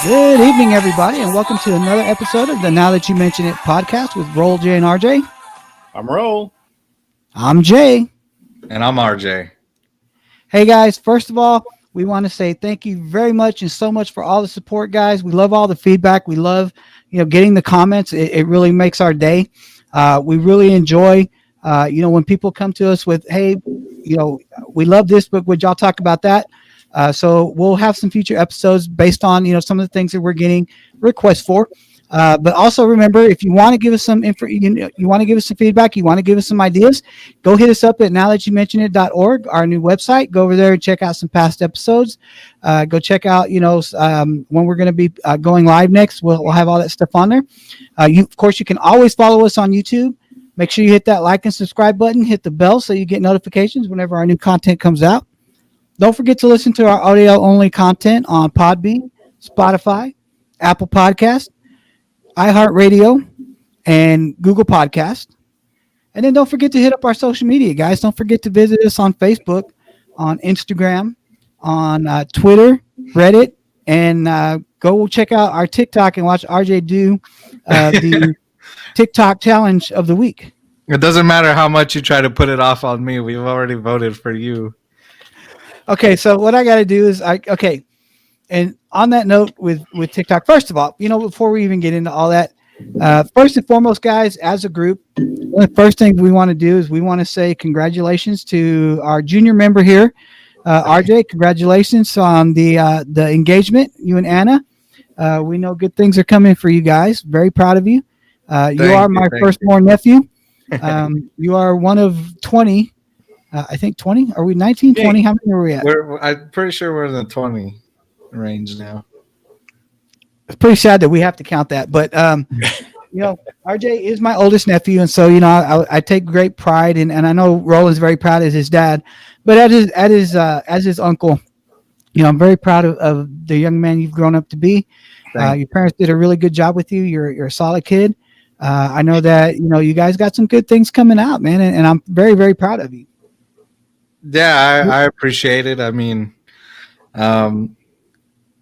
Good evening, everybody, and welcome to another episode of the Now That You Mention It podcast with Roll, Jay, and RJ. I'm Roll. I'm Jay. And I'm RJ. Hey, guys, first of all, we want to say thank you very much and so much for all the support, guys. We love all the feedback. We love, getting the comments. It really makes our day. We really enjoy, when people come to us with, hey, we love this, but would y'all talk about that? So we'll have some future episodes based on, some of the things that we're getting requests for. But also remember, if you want to give us some info, you want to give us some feedback, you want to give us some ideas, go hit us up at nowthatyoumentionit.org, our new website. Go over there and check out some past episodes. Go check out, when we're going to be going live next. We'll have all that stuff on there. Of course, you can always follow us on YouTube. Make sure you hit that like and subscribe button. Hit the bell so you get notifications whenever our new content comes out. Don't forget to listen to our audio-only content on Podbean, Spotify, Apple Podcast, iHeartRadio, and Google Podcast. And then don't forget to hit up our social media, guys. Don't forget to visit us on Facebook, on Instagram, on Twitter, Reddit, and go check out our TikTok and watch RJ do the TikTok challenge of the week. It doesn't matter how much you try to put it off on me. We've already voted for you. Okay, so what I got to do is and on that note with TikTok, first of all, before we even get into all that, first and foremost, guys, as a group, the first thing we want to do is we want to say congratulations to our junior member here, RJ. Congratulations on the engagement, you and Anna. We know good things are coming for you guys. Very proud of you. You are my firstborn nephew. You are one of 20. I think 20. Are we 19, 20? How many are we at? I'm pretty sure we're in the 20 range now. It's pretty sad that we have to count that. But, RJ is my oldest nephew. And so, I take great pride and I know Roland's very proud as his dad. But as his uncle, I'm very proud of the young man you've grown up to be. Your parents did a really good job with you. You're a solid kid. I know that, you guys got some good things coming out, man. And I'm very, very proud of you. Yeah, I appreciate it. I mean, by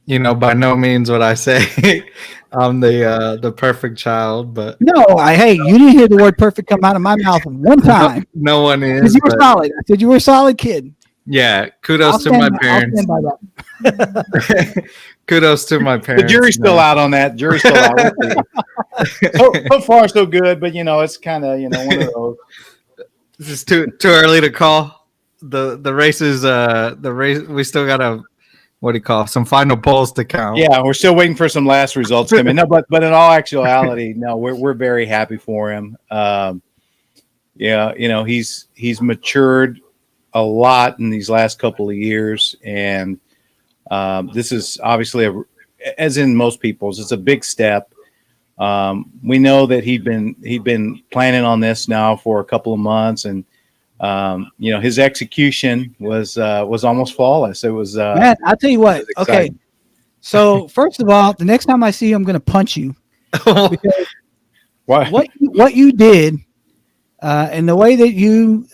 no means would I say I'm the perfect child, but no, you didn't hear the word perfect come out of my mouth one time. No one is. Because you were solid. I said you were a solid kid. Yeah, kudos to my parents. I'll stand by that. Kudos to my parents. The jury's still out on that. Jury's still out. So far, so good, but it's kind of one of those. This is too early to call. The race is the race. We still got some final polls to count. Yeah, we're still waiting for some last results to come in. No, but in all actuality, no, we're very happy for him. He's matured a lot in these last couple of years, and this is obviously as in most people's, it's a big step. We know that he'd been planning on this now for a couple of months, and his execution was almost flawless. It was man, I'll tell you what. Okay. So first of all, the next time I see you, I'm going to punch you. Because what you did and the way that you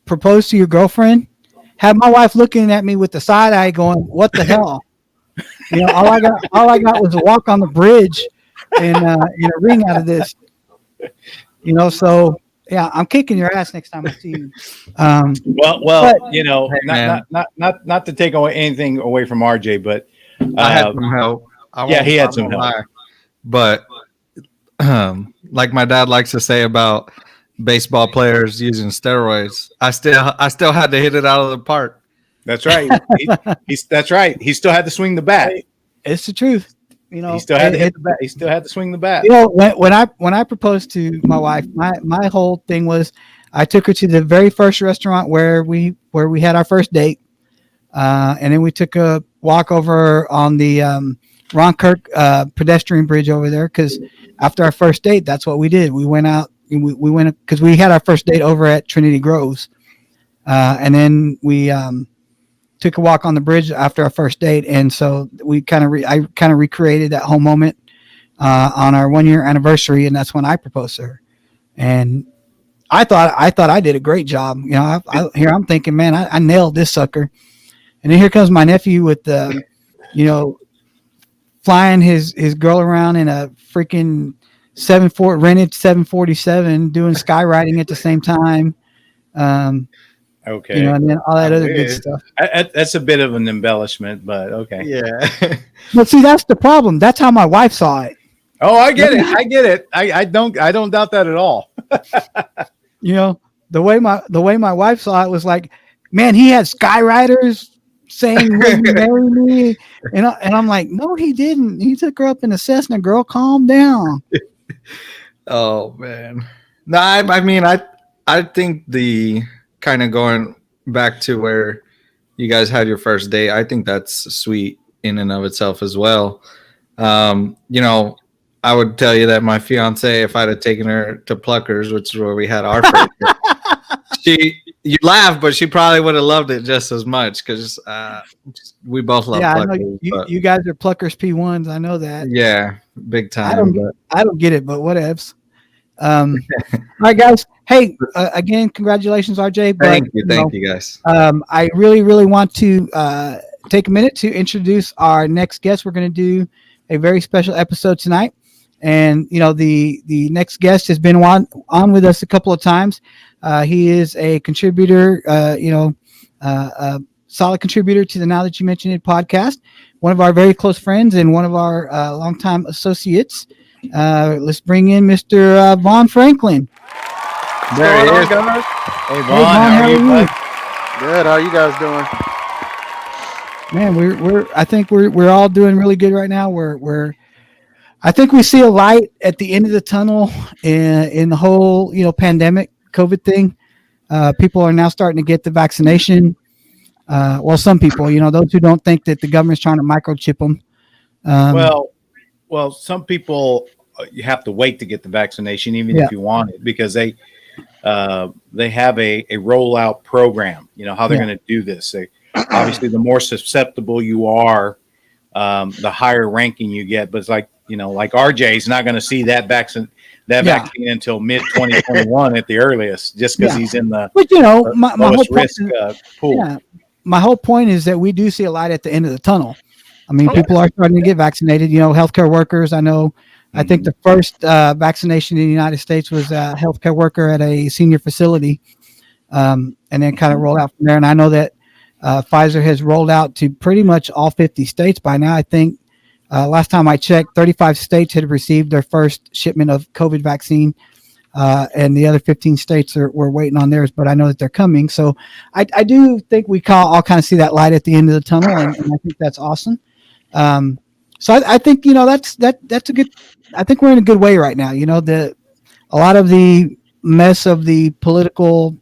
proposed to your girlfriend had my wife looking at me with the side eye going, what the hell? All I got was a walk on the bridge and a ring out of this. So yeah, I'm kicking your ass next time I see you. Not to take anything away from RJ, but I had some help. He had some help. But like my dad likes to say about baseball players using steroids, I still had to hit it out of the park. That's right. That's right. He still had to swing the bat. It's the truth. He still had to hit the bat. He still had to swing the bat. When I proposed to my wife, my whole thing was I took her to the very first restaurant where we had our first date, and then we took a walk over on the Ron Kirk pedestrian bridge over there because after our first date, that's what we did. We went out and we went because we had our first date over at Trinity Groves, and then we took a walk on the bridge after our first date, and so we I recreated that whole moment on our 1 year anniversary, and that's when I proposed to her. And I thought I did a great job. Here I'm thinking, man, I nailed this sucker. And then here comes my nephew with the, flying his girl around in a freaking rented 747, doing skywriting at the same time. Okay. And then all that I other good wish. stuff. That's a bit of an embellishment, but okay. Yeah. But see, that's the problem. That's how my wife saw it. Oh, I get it. I don't doubt that at all. The way my wife saw it was like, man, he had skywriters saying, "Will you marry me?" And I'm like, no, he didn't. He took her up in a Cessna. Girl, calm down. Oh man. No, I mean I think the kind of going back to where you guys had your first date, I think that's sweet in and of itself as well. I would tell you that my fiance, if I'd have taken her to Pluckers, which is where we had our first date, you laugh, but she probably would have loved it just as much because we both love Pluckers. I know you guys are Pluckers P1s. I know that. Yeah, big time. I don't get it, but whatevs. All right, guys. Hey, again, congratulations, RJ. Thank you, guys. I really, really want to take a minute to introduce our next guest. We're going to do a very special episode tonight. And, the next guest has been on with us a couple of times. He is a contributor, a solid contributor to the Now That You Mention It podcast, one of our very close friends and one of our longtime associates. Let's bring in Mr. Vaughn Franklin. There he is. Hey, Vaughn, how are you, bud? Good. How you guys doing? Man, I think we're all doing really good right now. I think we see a light at the end of the tunnel in the whole, pandemic COVID thing. People are now starting to get the vaccination. Well, some people, those who don't think that the government's trying to microchip them. Well, some people you have to wait to get the vaccination, even if you want it, because they have a rollout program. How they're going to do this. Obviously, the more susceptible you are, the higher ranking you get. But it's like RJ's not going to see that vaccine until mid 2021 at the earliest, just because he's in the my lowest whole risk pool. Yeah, my whole point is that we do see a light at the end of the tunnel. I mean, people are starting to get vaccinated. Healthcare workers. I think the first vaccination in the United States was a healthcare worker at a senior facility, and then kind of roll out from there. And I know that Pfizer has rolled out to pretty much all 50 states by now. I think last time I checked, 35 states had received their first shipment of COVID vaccine, and the other 15 states were waiting on theirs. But I know that they're coming. So I do think we all kind of see that light at the end of the tunnel, and I think that's awesome. So I think that's a good. I think we're in a good way right now. A lot of the mess of the political,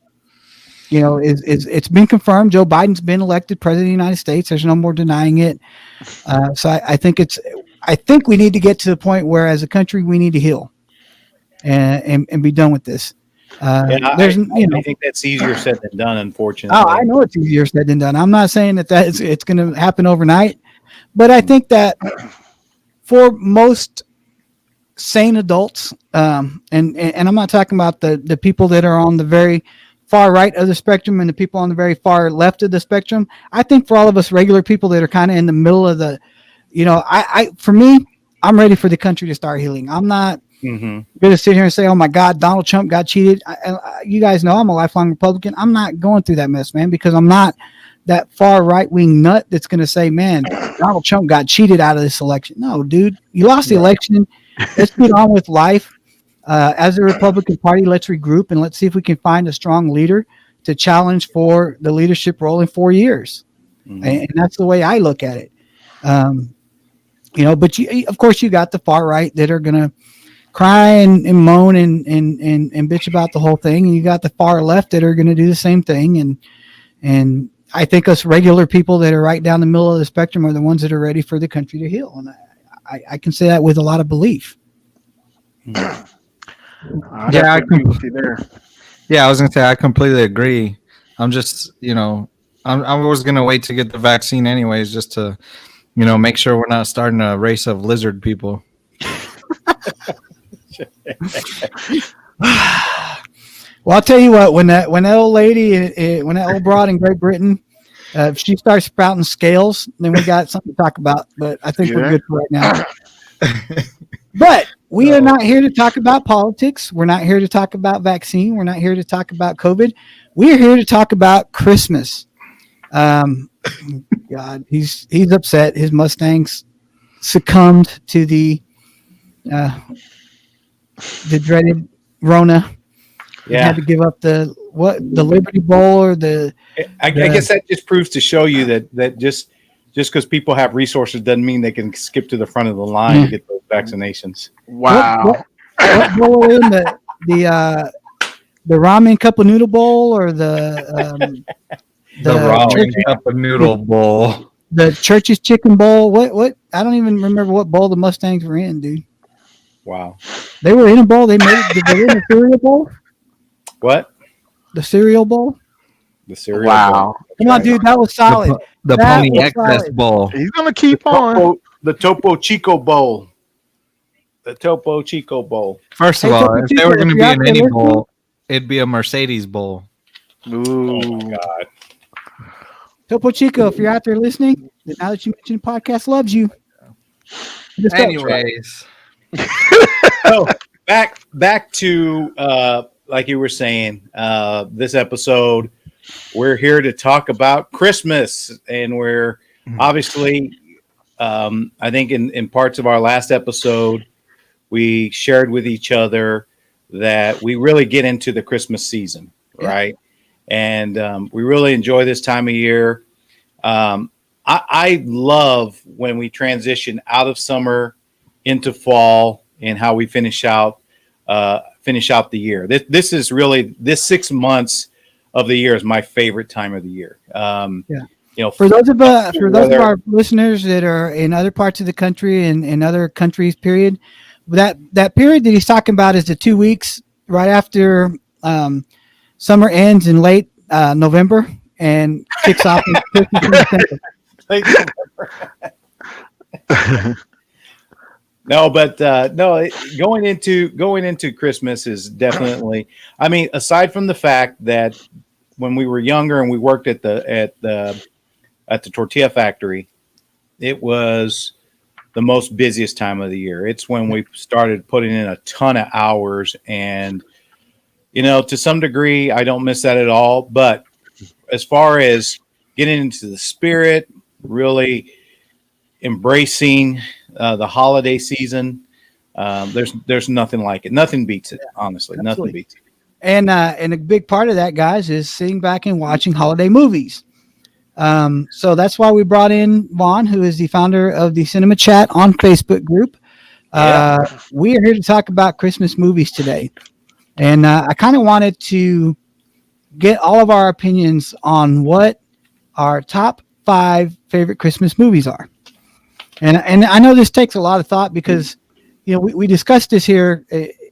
it's been confirmed. Joe Biden's been elected president of the United States. There's no more denying it. So I think we need to get to the point where, as a country, we need to heal and be done with this. I think that's easier said than done, unfortunately. Oh, I know it's easier said than done. I'm not saying that it's going to happen overnight, but I think that for most sane adults, and I'm not talking about the people that are on the very far right of the spectrum and the people on the very far left of the spectrum. I think for all of us regular people that are kind of in the middle of the, for me, I'm ready for the country to start healing. I'm not going to sit here and say, oh my God, Donald Trump got cheated. You guys know I'm a lifelong Republican. I'm not going through that mess, man, because I'm not that far right-wing nut that's going to say, man, Donald Trump got cheated out of this election. No, dude, you lost the election. Let's get on with life. As a Republican Party, let's regroup and let's see if we can find a strong leader to challenge for the leadership role in 4 years. And that's the way I look at it. But of course you got the far right that are going to cry and moan and bitch about the whole thing. And you got the far left that are going to do the same thing. And I think us regular people that are right down the middle of the spectrum are the ones that are ready for the country to heal. And I can say that with a lot of belief. I agree with you there. Yeah, I was gonna say I completely agree. I'm just, I was gonna wait to get the vaccine anyways, just to, make sure we're not starting a race of lizard people. Well, I'll tell you what. When that old lady, when that old broad in Great Britain If she starts sprouting scales, then we got something to talk about. But I think we're good for right now. But we are not here to talk about politics. We're not here to talk about vaccine. We're not here to talk about COVID. We are here to talk about Christmas. God, he's upset. His Mustangs succumbed to the dreaded Rona. He had to give up the Liberty Bowl or the. I guess that just proves to show you that just because people have resources doesn't mean they can skip to the front of the line to get those vaccinations. Wow. What bowl in the ramen cup of noodle bowl or the ramen cup of noodle bowl, the Church's chicken bowl? What? I don't even remember what bowl the Mustangs were in, dude. Wow. They were in a bowl. They were in a cereal bowl. What? The cereal bowl. The cereal. Wow. Bowl. Come on, dude. That was solid. The Pony Excess Bowl. He's gonna keep on. The Topo Chico Bowl. The Topo Chico Bowl. First of Hey, all, Topo if Chico, they were going to if be you're in out any there bowl, it'd be a Mercedes Bowl. Ooh. Oh my God. Topo Chico, if you're out there listening, then now that you mentioned the podcast loves you. Anyways. So back to like you were saying, this episode, we're here to talk about Christmas, and we're obviously, I think in parts of our last episode, we shared with each other that we really get into the Christmas season, right? And we really enjoy this time of year. I love when we transition out of summer into fall and how we finish out the year. This is really, this 6 months of the year is my favorite time of the year. For those of our listeners that are in other parts of the country and in other countries, period, that period that he's talking about is the 2 weeks right after summer ends in late November and kicks off in December. No, but going into Christmas is definitely. I mean, aside from the fact that when we were younger and we worked at the tortilla factory, it was the most busiest time of the year. It's when we started putting in a ton of hours, and to some degree, I don't miss that at all. But as far as getting into the spirit, really embracing the holiday season, there's nothing like it. Nothing beats it, honestly. Absolutely. Nothing beats it. And a big part of that, guys, is sitting back and watching holiday movies. So that's why we brought in Vaughn, who is the founder of the Cinema Chat on Facebook group. We are here to talk about Christmas movies today. And I kind of wanted to get all of our opinions on what our top 5 favorite Christmas movies are. And I know this takes a lot of thought because, we discussed this here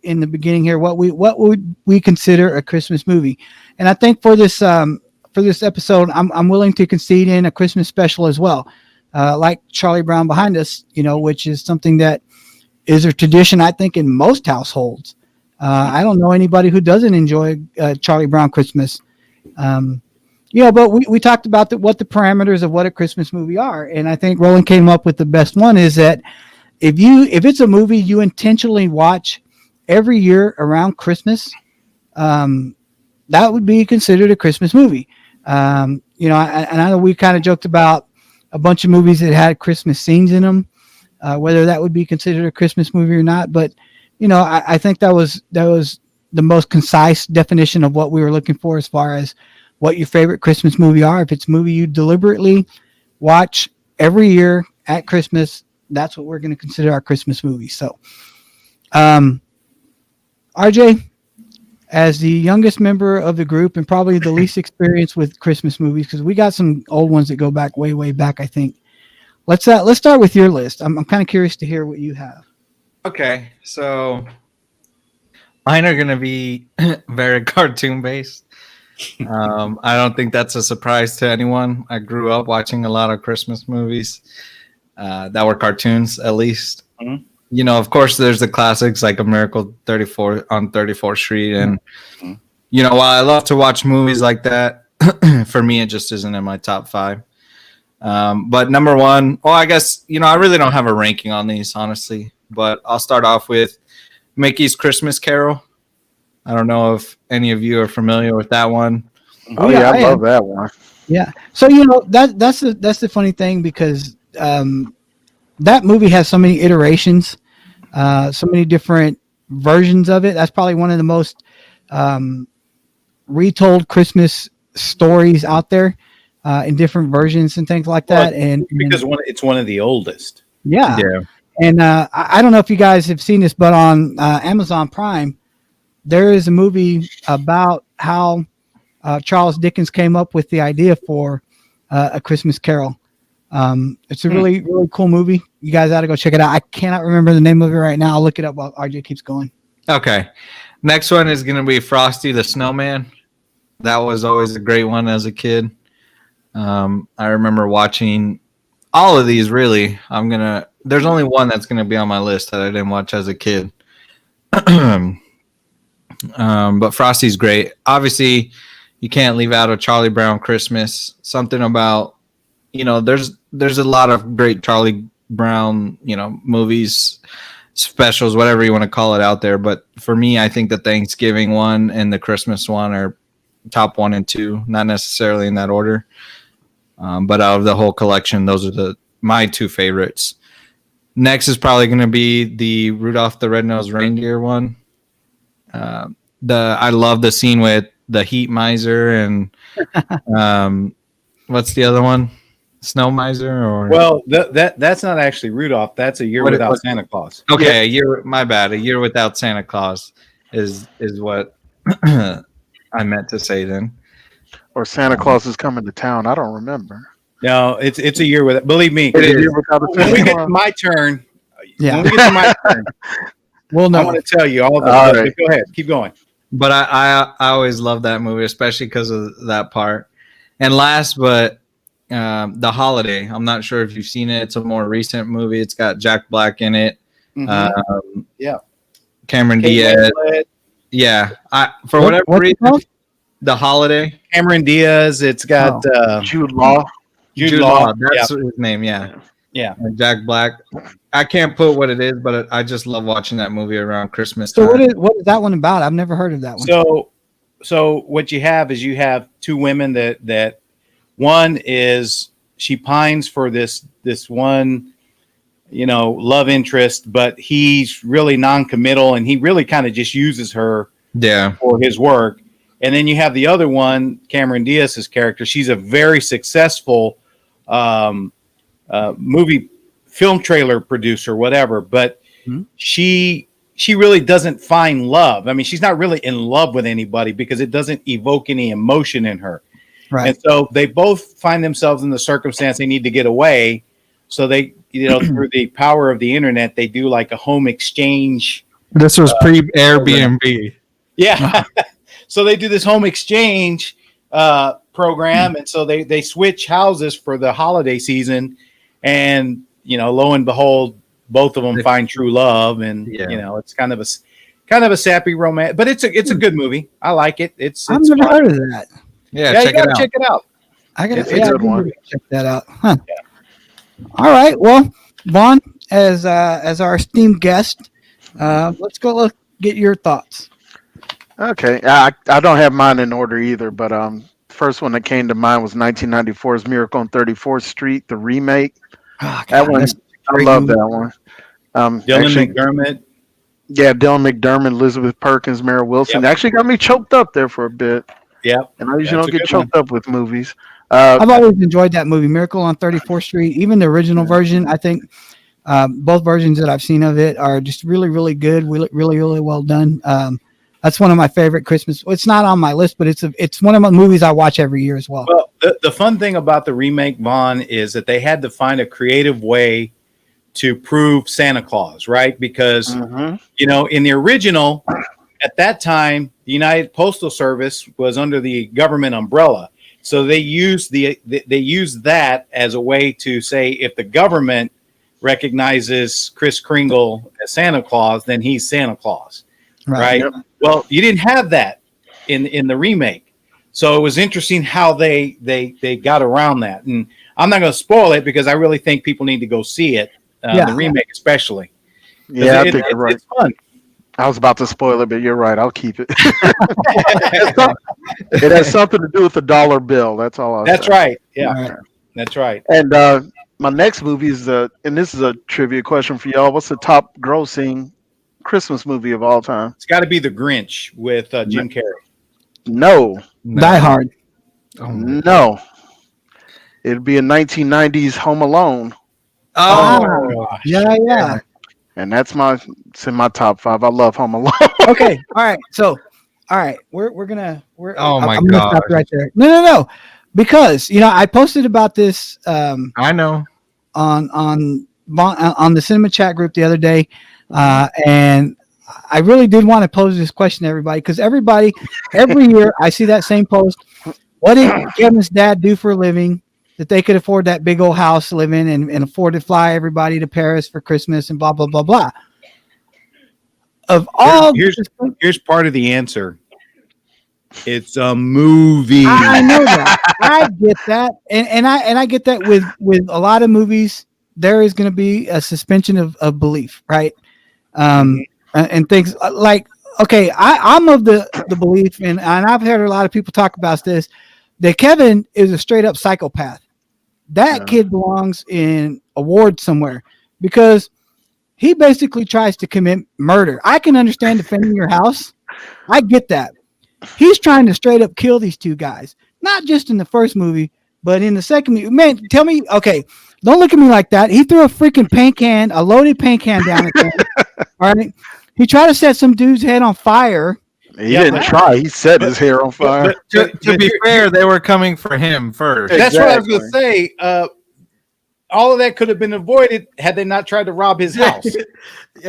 in the beginning here, what would we consider a Christmas movie? And I think for this episode, I'm willing to concede in a Christmas special as well. Like Charlie Brown behind us, which is something that is a tradition, I think, in most households. I don't know anybody who doesn't enjoy Charlie Brown Christmas. But we talked about what the parameters of what a Christmas movie are. And I think Roland came up with the best one is that if it's a movie you intentionally watch every year around Christmas, that would be considered a Christmas movie. I know we kind of joked about a bunch of movies that had Christmas scenes in them, whether that would be considered a Christmas movie or not. But, I think that was the most concise definition of what we were looking for as far as what your favorite Christmas movie are. If it's a movie you deliberately watch every year at Christmas, that's what we're going to consider our Christmas movie. So, RJ, as the youngest member of the group and probably the least experienced with Christmas movies, because we got some old ones that go back way, way back, I think. Let's start with your list. I'm kind of curious to hear what you have. Okay, so mine are going to be very cartoon based. I don't think that's a surprise to anyone. I grew up watching a lot of Christmas movies that were cartoons, at least. Mm-hmm. Of course, there's the classics like A Miracle 34 on 34th Street. And, while I love to watch movies like that, for me, it just isn't in my top 5. But number 1, I guess, I really don't have a ranking on these, honestly. But I'll start off with Mickey's Christmas Carol. I don't know if any of you are familiar with that one. Oh yeah, I love that one. Yeah. So that's the funny thing, because that movie has so many iterations, so many different versions of it. That's probably one of the most retold Christmas stories out there, in different versions and things like that. And because it's one of the oldest. Yeah. Yeah. And I don't know if you guys have seen this, but on Amazon Prime, there is a movie about how Charles Dickens came up with the idea for A Christmas Carol. It's a really, really cool movie. You guys ought to go check it out. I cannot remember the name of it right now. I'll look it up while RJ keeps going. Okay. Next one is going to be Frosty the Snowman. That was always a great one as a kid. I remember watching all of these, really. There's only one that's going to be on my list that I didn't watch as a kid. But Frosty's great. Obviously, you can't leave out a Charlie Brown Christmas. Something about, there's a lot of great Charlie Brown, movies, specials, whatever you want to call it out there. But for me, I think the Thanksgiving one and the Christmas one are top 1 and 2, not necessarily in that order. But out of the whole collection, those are my 2 favorites. Next is probably going to be the Rudolph the Red-Nosed Reindeer one. I love the scene with the Heat Miser and what's the other one? Snow Miser, or that's not actually Rudolph. That's A Year Without Santa Claus. Okay, A Year Without Santa Claus is what I meant to say then. Or Santa Claus is coming to town. I don't remember. No, it's A Year Without. Believe me, It is. A Year Without a when Santa we get Claus. to my turn, Yeah. when we get to my turn, Well, I no. want to tell you all the All stuff. right. Go ahead, keep going. But I always love that movie, especially because of that part. And last, but The Holiday. I'm not sure if you've seen it. It's a more recent movie. It's got Jack Black in it. Yeah. Cameron Kate Diaz. Winslet, Yeah. For What- whatever what's it reason, called? The Holiday. Cameron Diaz. It's got Jude Law. Jude Law. That's his name. Yeah. Yeah. And Jack Black. I can't put what it is, but I just love watching that movie around Christmas So time. what is that one about? I've never heard of that one. So what you have is 2 women that one is she pines for this one, love interest, but he's really non-committal and he really kind of just uses her Yeah. for his work. And then you have the other one, Cameron Diaz's character. She's a very successful movie film trailer producer, whatever, but she really doesn't find love. I mean, she's not really in love with anybody because it doesn't evoke any emotion in her. Right. And so they both find themselves in the circumstance they need to get away. So they, through the power of the internet, they do like a home exchange. This was pre-Airbnb. Yeah. So they do this home exchange program. And so they switch houses for the holiday season. And, lo and behold, both of them find true love. And, it's kind of a sappy romance, but it's a good movie. I like it. I've never heard of that. Yeah, you gotta check it out. I gotta It's a good one. check that out. Huh. All right. Well, Vaughn, as our esteemed guest, let's get your thoughts. Okay, I don't have mine in order either, but first one that came to mind was 1994's Miracle on 34th Street, the remake. Oh, That God, one, that's a I great love movie. that one. Dylan Actually, McDermott. yeah, Dylan McDermott, Elizabeth Perkins, Mara Wilson. Yep. Actually got me choked up there for a bit. Yep. And I usually That's don't a get good choked up with movies. I've always enjoyed that movie, Miracle on 34th Street. Even the original version, I think both versions that I've seen of it are just really, really good. Really, really well done. That's one of my favorite Christmas. It's not on my list, but it's one of my movies I watch every year as well. Well, the fun thing about the remake, Vaughn, is that they had to find a creative way to prove Santa Claus, right? Because, in the original, at that time, the United Postal Service was under the government umbrella. So they used that as a way to say, if the government recognizes Kris Kringle as Santa Claus, then he's Santa Claus, right? Yep. Well, you didn't have that in the remake. So it was interesting how they got around that. And I'm not going to spoil it because I really think people need to go see it, the remake especially. Yeah, I think you're right. It's fun. I was about to spoil it, but you're right. I'll keep it. It has something to do with the dollar bill. That's all I'll That's say. right. Yeah, Right. that's right. And my next movie is and this is a trivia question for y'all. What's the top grossing Christmas movie of all time? It's got to be The Grinch with Jim Carrey. No, Die Hard. no. It'd be a 1990s Home Alone, Oh, Yeah. and it's in my top 5. I love Home Alone. Okay. All right. So, all right, we're gonna. Oh my I'm gonna stop God. right there. No. Because I posted about this I know. on the cinema chat group the other day, and I really did want to pose this question to everybody because every year I see that same post. What did Kevin's dad do for a living that they could afford that big old house to live in and afford to fly everybody to Paris for Christmas and blah blah blah blah. Of all, Here's part of the answer. It's a movie. I know that. I get that, and I get that with a lot of movies. There is going to be a suspension of belief, right? And things like, okay, I'm of the belief, and I've heard a lot of people talk about this, that Kevin is a straight up psychopath. That kid belongs in a ward somewhere because he basically tries to commit murder. I can understand defending your house. I get that. He's trying to straight up kill these two guys, not just in the first movie, but in the second movie. Man, tell me, okay, don't look at me like that. He threw a freaking paint can, a loaded paint can down at them. All right. He tried to set some dude's head on fire. He didn't try. He set his hair on fire. To be fair, they were coming for him first. That's what I was going to say. All of that could have been avoided had they not tried to rob his house.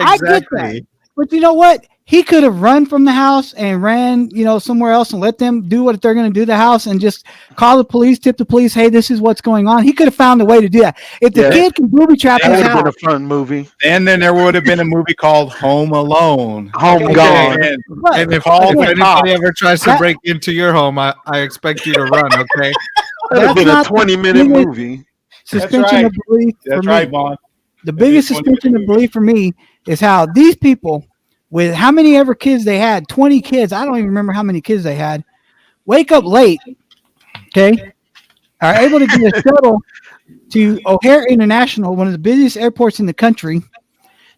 I get that. But you know what? He could have run from the house and ran, somewhere else and let them do what they're going to do to the house and just call the police, tip the police, hey, this is what's going on. He could have found a way to do that. If the kid can booby trap his That would have house. been a fun movie. And then there would have been a movie called Home Alone. Home Gone. And if Call the anybody cops. ever tries to break into your home, I expect you to run, okay? That would have been a That's not 20-minute movie. Suspension of belief. That's for right, me. Vaughn. The biggest suspension of belief for me is how these people, with how many ever kids they had, 20 kids, I don't even remember how many kids they had, wake up late, okay, are able to get a shuttle to O'Hare International, one of the busiest airports in the country.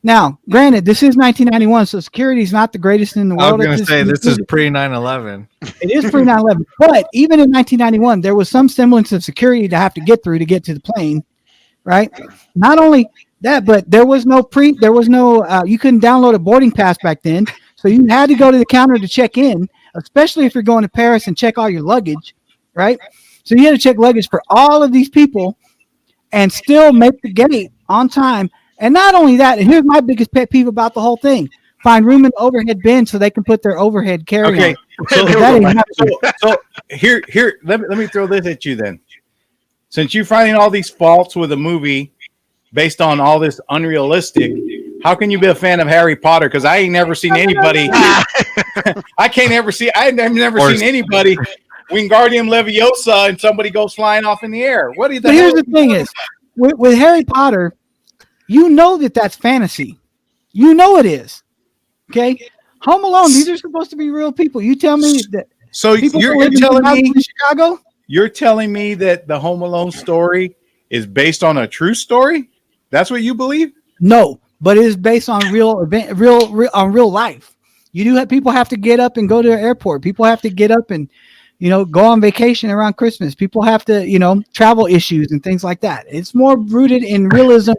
Now, granted, this is 1991, so security is not the greatest in the I world. was going to say, this is pre 9/11. It is pre 9/11, but even in 1991, there was some semblance of security to have to get through to get to the plane, right? Not only that, but there was no you couldn't download a boarding pass back then, so you had to go to the counter to check in, especially if you're going to Paris and check all your luggage, right? So you had to check luggage for all of these people and still make the gate on time. And not only that, and here's my biggest pet peeve about the whole thing: find room in the overhead bin so they can put their overhead carry-on. Okay, so here, let me throw this at you then. Since you're finding all these faults with a movie based on all this unrealistic, how can you be a fan of Harry Potter? Because I ain't never seen anybody. I've never seen anybody Wingardium Leviosa and somebody goes flying off in the air. What do you think? But here's the thing: is with Harry Potter, you know that's fantasy. You know it is. Okay, Home Alone. These are supposed to be real people. You tell me that. So you're telling me in Chicago? You're telling me that the Home Alone story is based on a true story? That's what you believe? No, but it is based on real life. You do have people have to get up and go to the airport. People have to get up and go on vacation around Christmas. People have to travel issues and things like that. It's more rooted in realism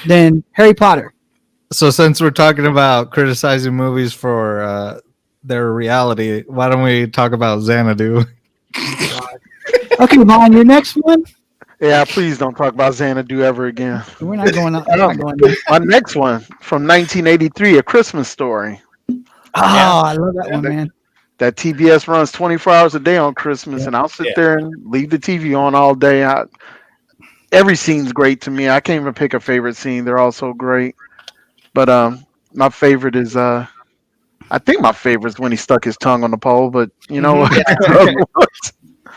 than Harry Potter. So since we're talking about criticizing movies for their reality, why don't we talk about Xanadu? Okay, Vaughn, your next one? Yeah, please don't talk about Xanadu ever again. We're not going on. My next one from 1983, A Christmas Story. Oh, I love that one, man. That TBS runs 24 hours a day on Christmas, and I'll sit there and leave the TV on all day. Every scene's great to me. I can't even pick a favorite scene. They're all so great. But my favorite is I think my favorite is when he stuck his tongue on the pole, but you know.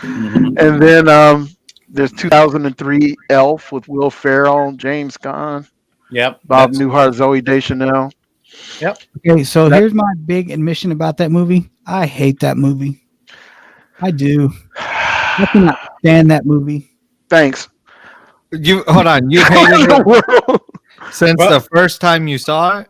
And then there's 2003 Elf with Will Ferrell, James Caan, Yep. Bob Newhart, Zoe Deschanel. Yep. Okay, so here's my big admission about that movie. I hate that movie. I do. I cannot stand that movie. Thanks. You hold on. You hated it since the first time you saw it.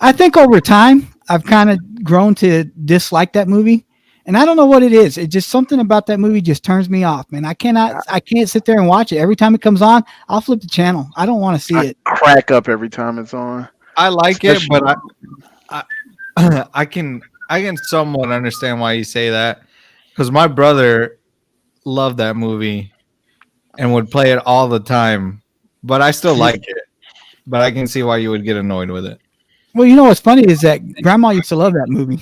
I think over time I've kind of grown to dislike that movie, and I don't know what it is. It's just something about that movie just turns me off, man. I can't sit there and watch it. Every time it comes on, I'll flip the channel. I don't want to see it. Crack up every time it's on. I like it, but I can somewhat understand why you say that, because my brother loved that movie and would play it all the time, but I still like it. But I can see why you would get annoyed with it. Well, you know what's funny is that Grandma used to love that movie.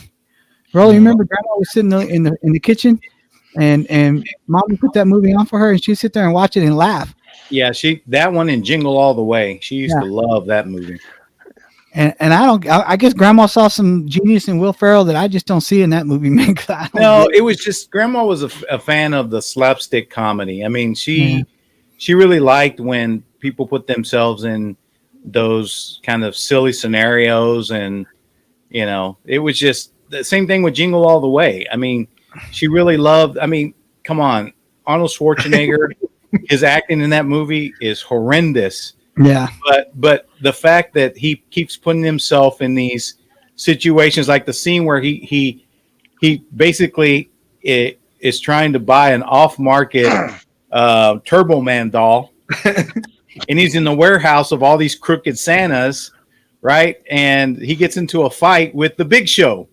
Bro, you remember Grandma was sitting in the kitchen, and Mom would put that movie on for her, and she'd sit there and watch it and laugh. Yeah, that one in Jingle All the Way. She used to love that movie. And I guess Grandma saw some genius in Will Ferrell that I just don't see in that movie, man. No, it was just Grandma was a fan of the slapstick comedy. I mean, she really liked when people put themselves in those kind of silly scenarios, and you know, it was just the same thing with Jingle All the Way. I mean, she really loved. I mean, come on, Arnold Schwarzenegger, his acting in that movie is horrendous. Yeah, but the fact that he keeps putting himself in these situations, like the scene where he basically is trying to buy an off-market Turbo Man doll, and he's in the warehouse of all these crooked Santas, right? And he gets into a fight with the Big Show,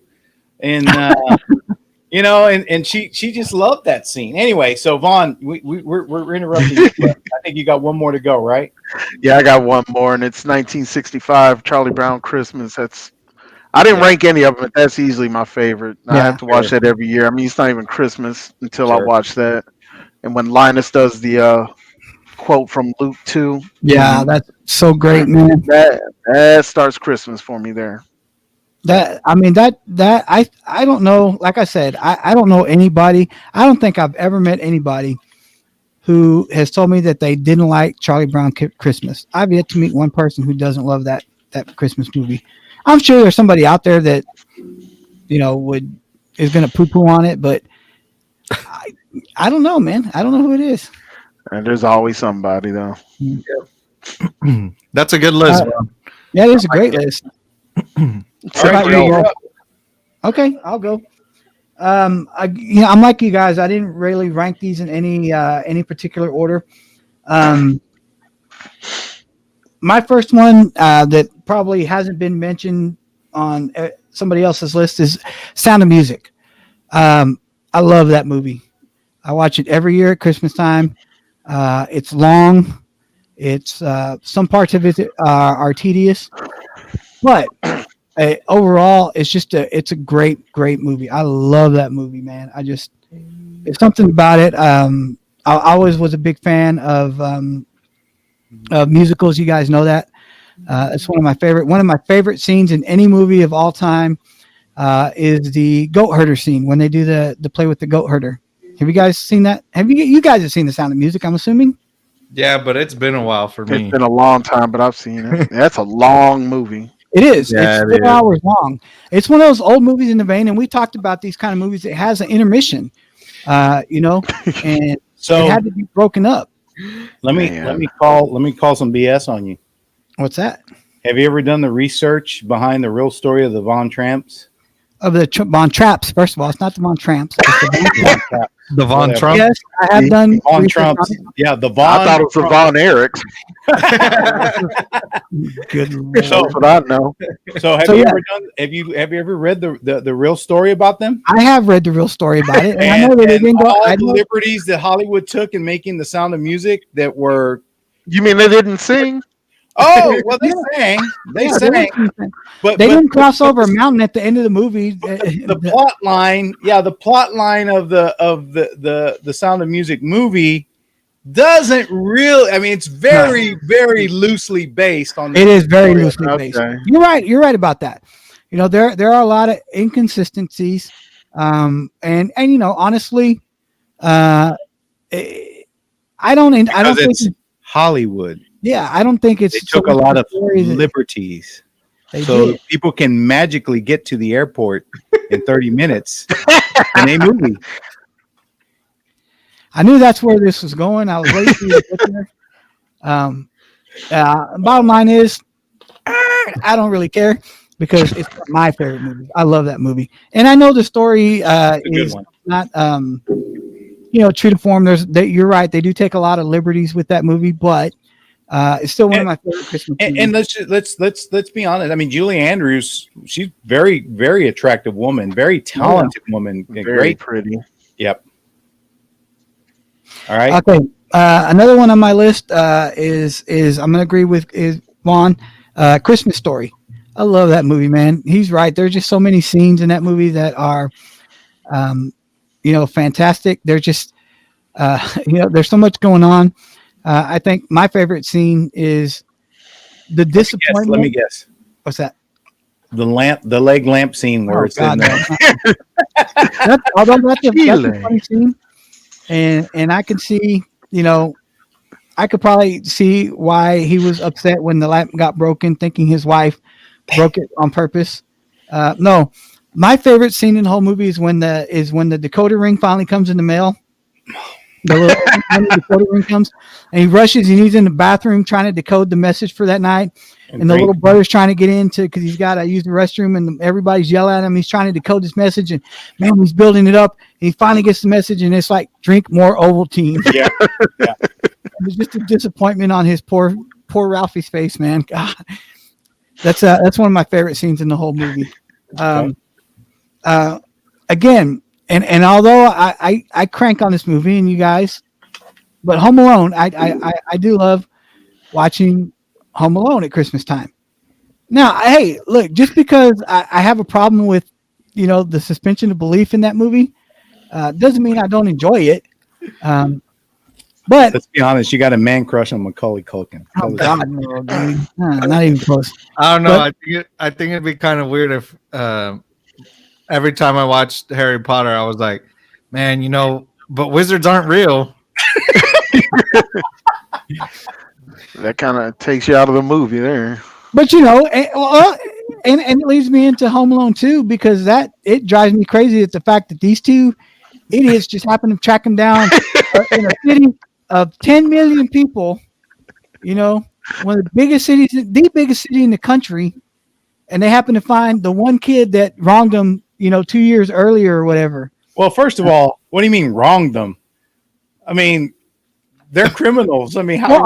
and you know, and she just loved that scene. Anyway, so Vaughn, we're interrupting you. I think you got one more to go, right? Yeah, I got one more, and it's 1965 Charlie Brown Christmas. I didn't rank any of them, but that's easily my favorite. I have to watch that every year. I mean, it's not even Christmas until I watch that. And when Linus does the quote from Luke 2. Yeah, that's so great, man. That starts Christmas for me there. I don't know. Like I said, I don't know anybody. I don't think I've ever met anybody who has told me that they didn't like Charlie Brown Christmas. I've yet to meet one person who doesn't love that Christmas movie. I'm sure there's somebody out there that, you know, is going to poo-poo on it, but I don't know, man. I don't know who it is. And there's always somebody, though. That's a good list. Yeah, it's a great list. Right, okay, I'll go. I'm like you guys. I didn't really rank these in any particular order. My first one that probably hasn't been mentioned on somebody else's list is Sound of Music. I love that movie. I watch it every year at Christmas time. It's long. It's some parts of it are tedious, but overall, it's a great movie. I love that movie, man. It's something about it. I always was a big fan of musicals. You guys know that. It's one of my favorite scenes in any movie of all time is the goat herder scene when they do the play with the goat herder. Have you guys seen that? You guys have seen The Sound of Music, I'm assuming? Yeah, but it's been a while for me. It's been a long time, but I've seen it. That's a long movie. It is. Yeah, it's 4 hours long. It's one of those old movies in the vein, and we talked about these kind of movies that has an intermission, and so it had to be broken up. Let me call some BS on you. What's that? Have you ever done the research behind the real story of the Von Tramps? Of the Von Traps, first of all, it's not the Von Tramps. It's The Von Trump? Yes, I have done Von Trumps. Yeah, the Von. I thought it was the Von Erichs. Good Lord. That's what I know. So have you ever read the real story about them? I have read the real story about it, and I know that they didn't go. All the liberties that Hollywood took in making The Sound of Music that were. You mean they didn't sing? Oh well, they sang. They sang, but they didn't cross over a mountain at the end of the movie. The plot line, the plot line of the Sound of Music movie doesn't really. I mean, it's very loosely based on. It is very loosely based. Okay. You're right about that. there are a lot of inconsistencies, and honestly, I don't Because think it's Hollywood. yeah, I don't think it's They took so a much lot the of story that liberties. they So did. people can magically get to the airport in 30 minutes in a movie. I knew that's where this was going. I was waiting for you to get there. Bottom line is, I don't really care because it's my favorite movie. I love that movie, and I know the story It's a good is one. not true to form. You're right. They do take a lot of liberties with that movie, but it's still one of my favorite Christmas movies. And let's be honest. I mean, Julie Andrews, she's very, very attractive woman, very talented woman, Very great. pretty. Yep. All right. Okay, another one on my list is I'm gonna agree with is Vaughn. Christmas Story. I love that movie, man. He's right. There's just so many scenes in that movie that are, fantastic. They're just, there's so much going on. I think my favorite scene is the disappointment. Let me guess. What's that? The leg lamp scene where it's in the Although that's a funny scene, and I can see, I could probably see why he was upset when the lamp got broken, thinking his wife broke it on purpose. No, my favorite scene in the whole movie is when the decoder ring finally comes in the mail. The little decoder ring comes, and he rushes, and he's in the bathroom trying to decode the message for that night. And the little brother's trying to get into because he's got to use the restroom, and everybody's yelling at him. He's trying to decode this message, and man, he's building it up. And he finally gets the message, and it's like, drink more Ovaltine. Yeah. It's just a disappointment on his poor Ralphie's face, man. God, that's one of my favorite scenes in the whole movie. Again, and although I crank on this movie, and you guys, but Home Alone, I do love watching Home Alone at Christmas time. Now, hey, look, just because I have a problem with, the suspension of belief in that movie, doesn't mean I don't enjoy it. But let's be honest, you got a man crush on Macaulay Culkin. Oh God, no, dude. Not even close. I don't know. I think it'd be kind of weird if every time I watched Harry Potter, I was like, man, but wizards aren't real. That kind of takes you out of the movie there. But and it leads me into Home Alone 2 because it drives me crazy at the fact that these two idiots just happen to track him down in a city of 10 million people. One of the biggest cities in the country, and they happen to find the one kid that wronged them, 2 years earlier or whatever. Well, first of all, what do you mean wronged them? I mean, they're criminals. I mean, how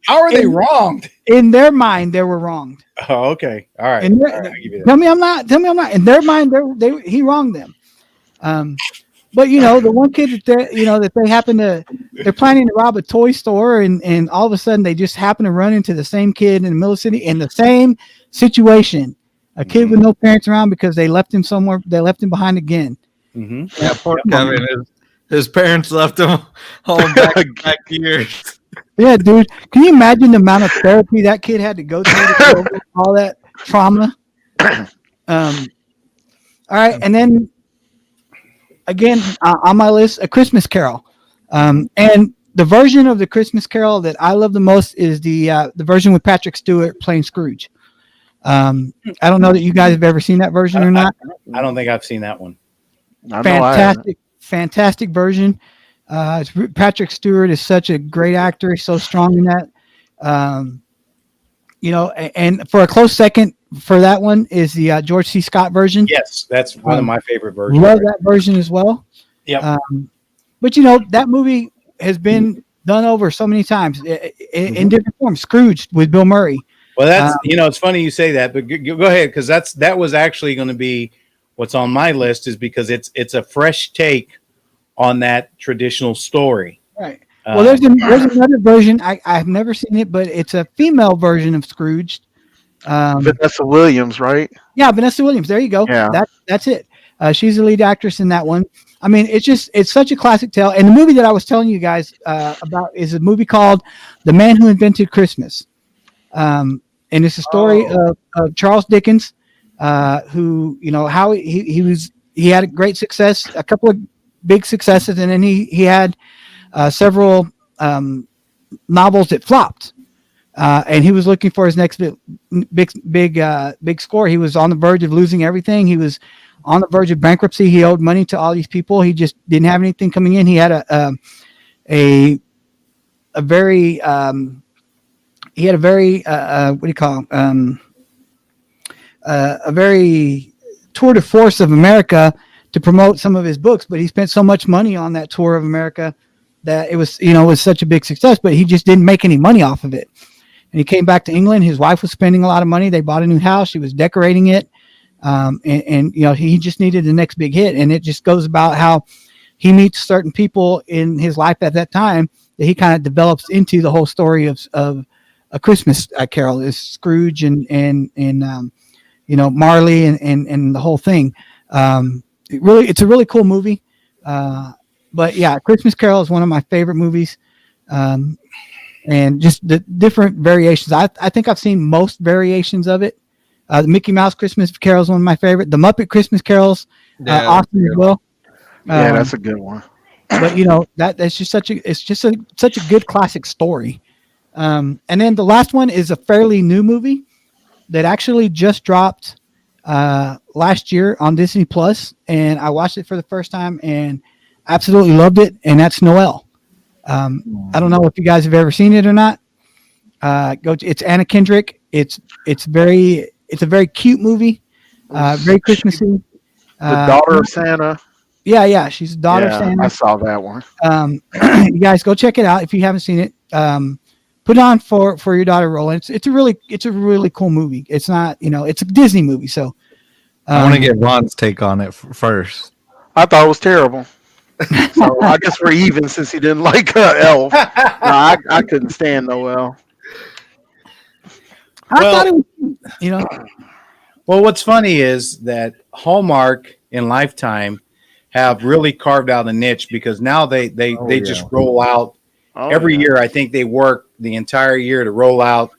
are they wronged? In their mind, they were wronged. Oh, okay. All right. Tell me I'm not. In their mind, he wronged them. But the one kid that they happen to, they're planning to rob a toy store, and all of a sudden they just happen to run into the same kid in the middle of the city in the same situation. A kid with no parents around because they left him somewhere. They left him behind again. Mm-hmm. Yeah, poor Kevin. His parents left him home back years. Yeah, dude. Can you imagine the amount of therapy that kid had to go through to get over all that trauma? All right, and then again on my list, A Christmas Carol, and the version of the Christmas Carol that I love the most is the version with Patrick Stewart playing Scrooge. I don't know that you guys have ever seen that version or not. I don't think I've seen that one. Fantastic version. Patrick Stewart is such a great actor. He's so strong in that. And for a close second for that one is the George C. Scott version. Yes, that's one of my favorite versions. Love that version as well. Yeah. But that movie has been done over so many times in different forms. Scrooge with Bill Murray. Well, that's it's funny you say that, but go ahead because that was actually going to be what's on my list is because it's a fresh take on that traditional story. Right. Well, there's another version. I've never seen it, but it's a female version of Scrooge. Vanessa Williams, right? Yeah, Vanessa Williams. There you go. Yeah. That's it. She's the lead actress in that one. I mean, it's such a classic tale. And the movie that I was telling you guys about is a movie called The Man Who Invented Christmas. And it's a story of Charles Dickens. who, how he had a great success, a couple of big successes, and then he had several novels that flopped. And he was looking for his next big score. He was on the verge of losing everything. He was on the verge of bankruptcy. He owed money to all these people. He just didn't have anything coming in. He had a very what do you call a very tour de force of America to promote some of his books. But he spent so much money on that tour of America that it was such a big success. But he just didn't make any money off of it. And he came back to England. His wife was spending a lot of money. They bought a new house. She was decorating it. And he just needed the next big hit. And it just goes about how he meets certain people in his life at that time that he kind of develops into the whole story of A Christmas Carol. Is Scrooge and Marley and the whole thing. It's a really cool movie. But yeah, Christmas Carol is one of my favorite movies. And just the different variations. I think I've seen most variations of it. The Mickey Mouse Christmas Carol is one of my favorite. The Muppet Christmas Carols, awesome as well. Yeah, that's a good one. But that's just such a good classic story. And then the last one is a fairly new movie that actually just dropped last year on Disney Plus, and I watched it for the first time and absolutely loved it. And that's Noelle. I don't know if you guys have ever seen it or not. It's Anna Kendrick. It's a very cute movie, very Christmassy. The daughter of Santa. Yeah, she's the daughter of Santa. I saw that one. You guys go check it out if you haven't seen it. Put it on for your daughter, Roland. It's a really cool movie. It's not, it's a Disney movie, so I want to get Ron's take on it first. I thought it was terrible. So I guess we're even since he didn't like Elf. No, I couldn't stand Noelle. I thought it was, Well, what's funny is that Hallmark and Lifetime have really carved out a niche because now they just roll out every year. I think they work the entire year to roll out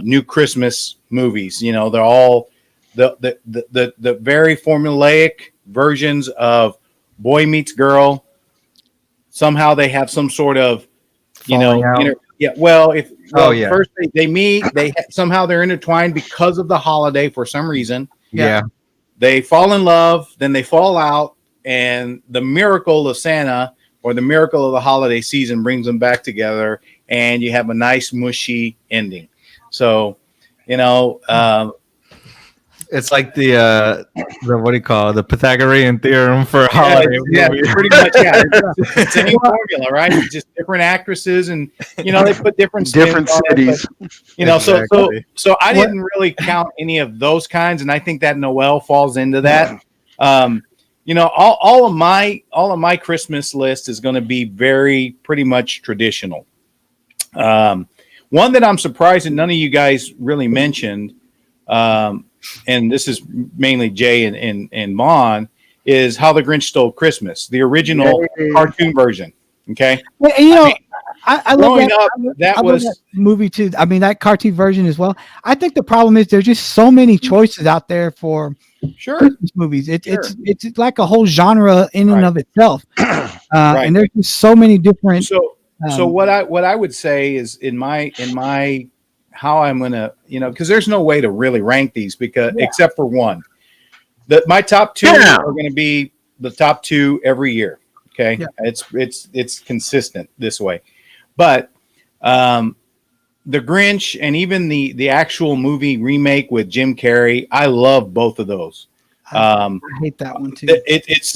new Christmas movies. They're all the very formulaic versions of boy meets girl. Somehow they have some sort of first they meet, somehow they're intertwined because of the holiday for some reason. Yeah. They fall in love, then they fall out, and the miracle of Santa or the miracle of the holiday season brings them back together, and you have a nice mushy ending. So, it's like the what do you call it? The Pythagorean theorem for holiday movies. Pretty much. Yeah, it's the same formula, right? It's just different actresses, and they put different cities. Exactly. So I didn't really count any of those kinds, and I think that Noelle falls into that. All of my Christmas list is going to be pretty much traditional. One that I'm surprised that none of you guys really mentioned. And this is mainly Jay and Vaughn, is How the Grinch Stole Christmas, the original cartoon version. Okay. I love that movie too. I mean, that cartoon version as well. I think the problem is there's just so many choices out there for Christmas movies. It's like a whole genre in and of itself. And there's just so many different. So what I would say is in my how I'm gonna, because there's no way to really rank these except for one. My top two are going to be the top two every year. Okay, it's consistent this way, but the Grinch and even the actual movie remake with Jim Carrey, I love both of those. I hate that one too. It's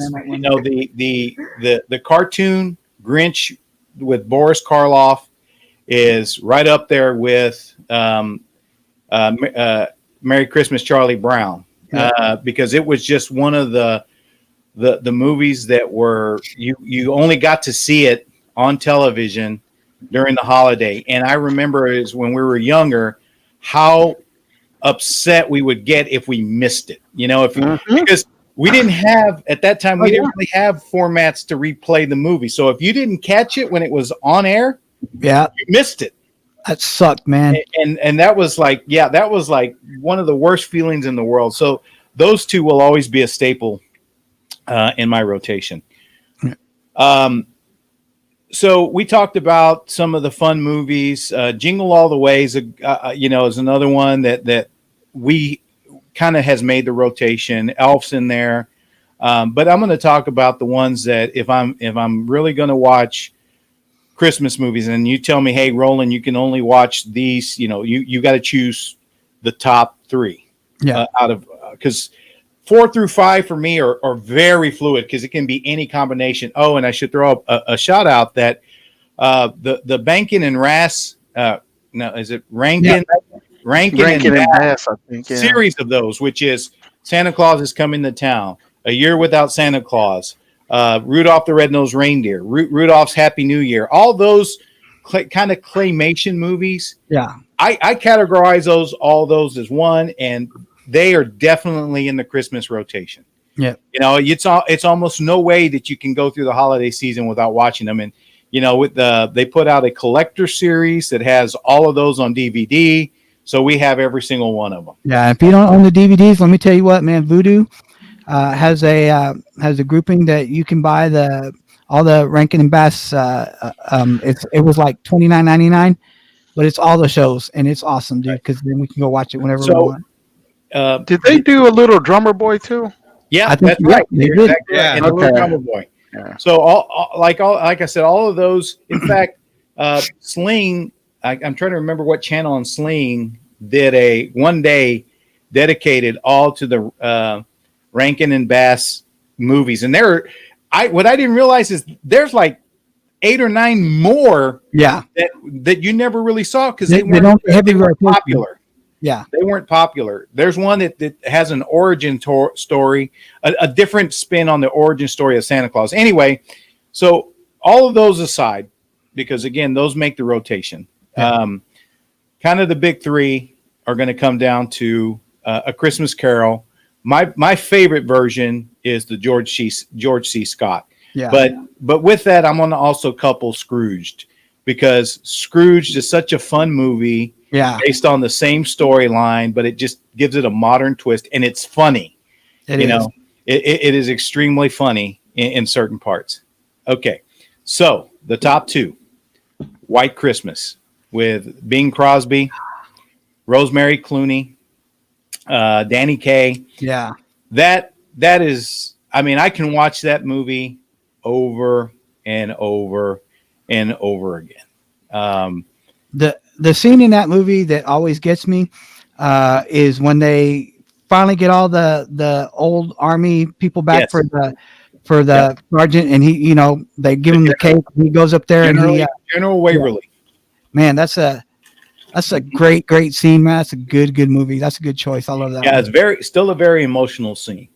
the cartoon Grinch with Boris Karloff is right up there with Merry Christmas, Charlie Brown, because it was just one of the movies that were you only got to see it on television during the holiday. And I remember is when we were younger, how upset we would get if we missed it, because we didn't have at that time, we didn't really have formats to replay the movie. So if you didn't catch it when it was on air, you missed it. That sucked, man. And that was like, yeah, that was like one of the worst feelings in the world. So those two will always be a staple in my rotation. So we talked about some of the fun movies. Jingle All the Way is is another one that we kind of has made the rotation. Elf's in there, but I'm going to talk about the ones that if I'm really going to watch Christmas movies, and you tell me, hey, Roland, you can only watch these. You got to choose the top three. Yeah, out of because 4 through 5 for me are very fluid because it can be any combination. Oh, and I should throw up a shout out that the Bankin and Rass, no, is it Rankin? Yeah. Rankin and Bass, I think, yeah. Series of those, which is Santa Claus is Coming to Town, A Year Without Santa Claus, Rudolph the Red-Nosed Reindeer, Rudolph's Happy New Year, all those kind of claymation movies. Yeah, I categorize all those as one, and they are definitely in the Christmas rotation. Yeah. It's almost no way that you can go through the holiday season without watching them. And, they put out a collector series that has all of those on DVD. So we have every single one of them. Yeah. If you don't own the DVDs, let me tell you what, man, Voodoo has a grouping that you can buy all the Rankin and Bass. It was like $29.99, but it's all the shows, and it's awesome, dude. Because then we can go watch it whenever we want. Did they do a little Drummer Boy too? Yeah, that's right. Exactly. Yeah, and a little Drummer Boy. Yeah. So like I said, all of those. In fact, Sling. I'm trying to remember what channel on Sling did a one day dedicated all to the Rankin and Bass movies, and what I didn't realize is there's like 8 or 9 more. Yeah, that you never really saw because they weren't popular. Yeah, they weren't popular. There's one that has an origin story, a different spin on the origin story of Santa Claus. Anyway, so all of those aside, because again, those make the rotation. Yeah. Kind of the big three are going to come down to A Christmas Carol. My favorite version is the George C. Scott. Yeah. But with that, I'm going to also couple Scrooged, because Scrooged is such a fun movie. Yeah, based on the same storyline, but it just gives it a modern twist, and it's funny. It is extremely funny in certain parts. Okay, so the top 2: White Christmas with Bing Crosby, Rosemary Clooney, Danny Kaye. Yeah, that is. I mean, I can watch that movie over and over and over again. The scene in that movie that always gets me is when they finally get all the old army people back for the sergeant, and he, they give him the cake. And he goes up there General Waverly. Man, that's a great scene, man. That's a good movie. That's a good choice. I love that. Yeah, it's still a very emotional scene.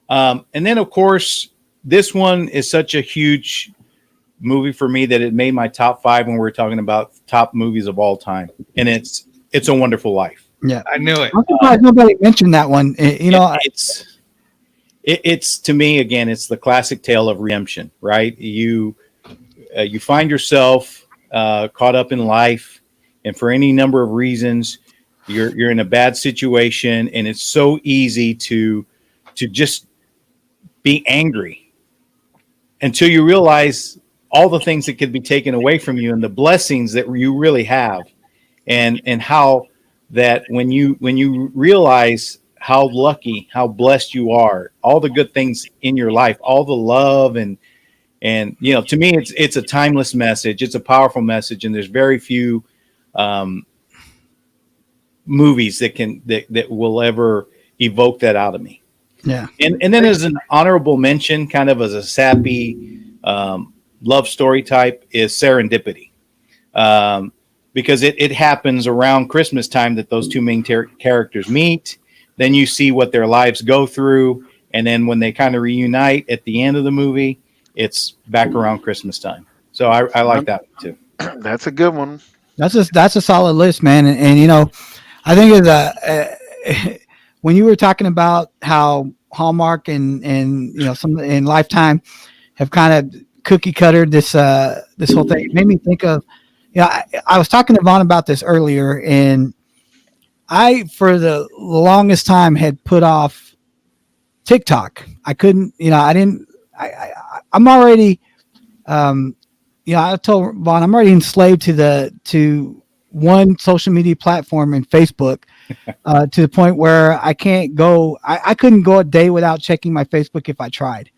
And then of course this one is such a huge movie for me that it made my top 5 when we were talking about top movies of all time, and It's a Wonderful Life. Yeah, I knew it. I'm surprised nobody mentioned that one. It's to me, again, it's the classic tale of redemption, right? You find yourself caught up in life, and for any number of reasons, you're in a bad situation, and it's so easy to just be angry until you realize all the things that could be taken away from you and the blessings that you really have, and how that when you realize how lucky, how blessed you are, all the good things in your life, all the love and to me, it's a timeless message. It's a powerful message, and there's very few movies that will ever evoke that out of me. Yeah. And then as an honorable mention, kind of as a sappy love story type, is Serendipity, because it happens around Christmas time that those two main characters meet. Then you see what their lives go through, and then when they kind of reunite at the end of the movie, it's back around Christmas time. So I like that one too. That's a good one. That's a solid list, man. And I think when you were talking about how Hallmark and some in Lifetime have kind of cookie cuttered this whole thing, it made me think of I was talking to Vaughn about this earlier, and I, for the longest time, had put off TikTok. I couldn't, I didn't, I'm already, I told Vaughn, I'm already enslaved to one social media platform in Facebook, to the point where I can't go, I couldn't go a day without checking my Facebook if I tried.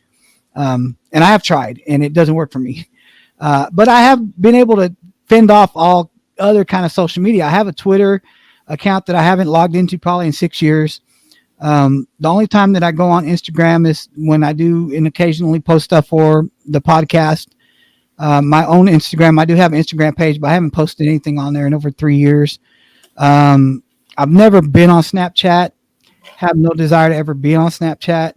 And I have tried, and it doesn't work for me. But I have been able to fend off all other kind of social media. I have a Twitter account that I haven't logged into probably in 6 years. The only time that I go on Instagram is when I do and occasionally post stuff for the podcast. My own Instagram, I do have an Instagram page, but I haven't posted anything on there in over 3 years. I've never been on Snapchat, have no desire to ever be on Snapchat.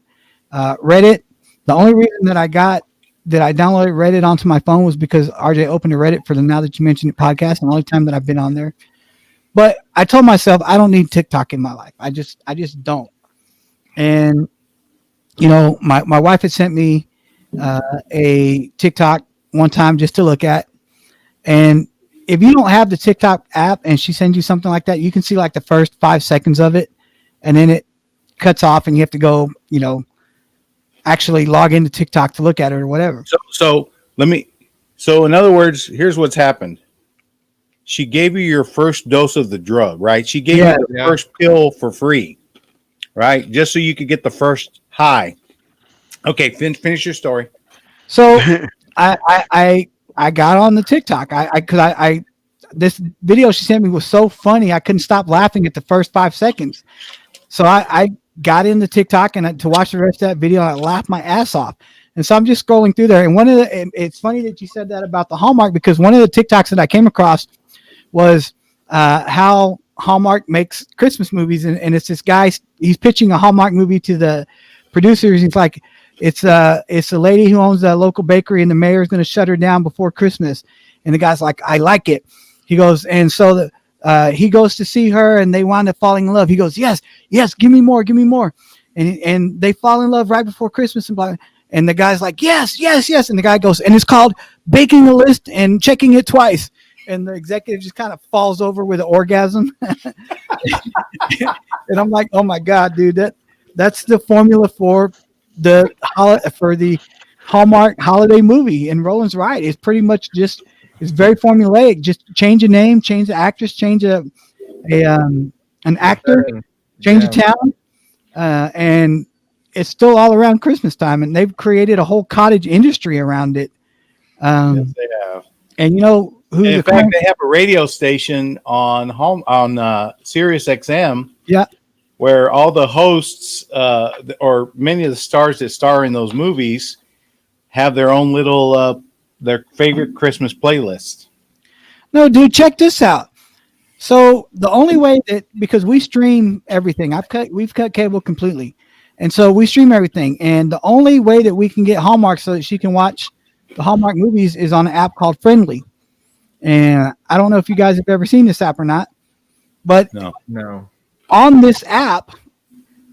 Reddit, the only reason that I downloaded Reddit onto my phone was because RJ opened a Reddit for the Now That You Mentioned It podcast, and the only time that I've been on there. But I told myself I don't need TikTok in my life. I just don't. And my wife had sent me a TikTok one time just to look at. And if you don't have the TikTok app and she sends you something like that, you can see like the first 5 seconds of it, and then it cuts off and you have to go, actually log into TikTok to look at it or whatever. So in other words, here's what's happened. She gave you your first dose of the drug, right? She gave you the first pill for free, right? Just so you could get the first high. Okay, finish your story. So I got on the TikTok. I this video she sent me was so funny I couldn't stop laughing at the first 5 seconds. So I got into TikTok and to watch the rest of that video, I laughed my ass off. And so I'm just scrolling through there. And it's funny that you said that about the Hallmark, because one of the TikToks that I came across was how Hallmark makes Christmas movies. And it's this guy, he's pitching a Hallmark movie to the producers. He's like, it's a lady who owns a local bakery and the mayor is going to shut her down before Christmas. And the guy's like, I like it. He goes, and so he goes to see her and they wind up falling in love. He goes, yes, give me more. And they fall in love right before Christmas. And the guy's like, yes. And the guy goes, and it's called baking a list and checking it twice. And the executive just kind of falls over with an orgasm. And I'm like, oh my God, dude, that's the formula for the Hallmark holiday movie. And Roland's right. It's pretty much just, it's very formulaic. Just change a name, change the actress, change an actor, change a town. And it's still all around Christmas time. And they've created a whole cottage industry around it. Yes, they have. And in fact, they have a radio station on Sirius XM. Yeah. Where all the hosts or many of the stars that star in those movies have their own little their favorite Christmas playlist. No, dude, check this out. So the only way because we stream everything, we've cut cable completely, and so we stream everything. And the only way that we can get Hallmark so that she can watch the Hallmark movies is on an app called Friendly. And I don't know if you guys have ever seen this app or not, but no. On this app,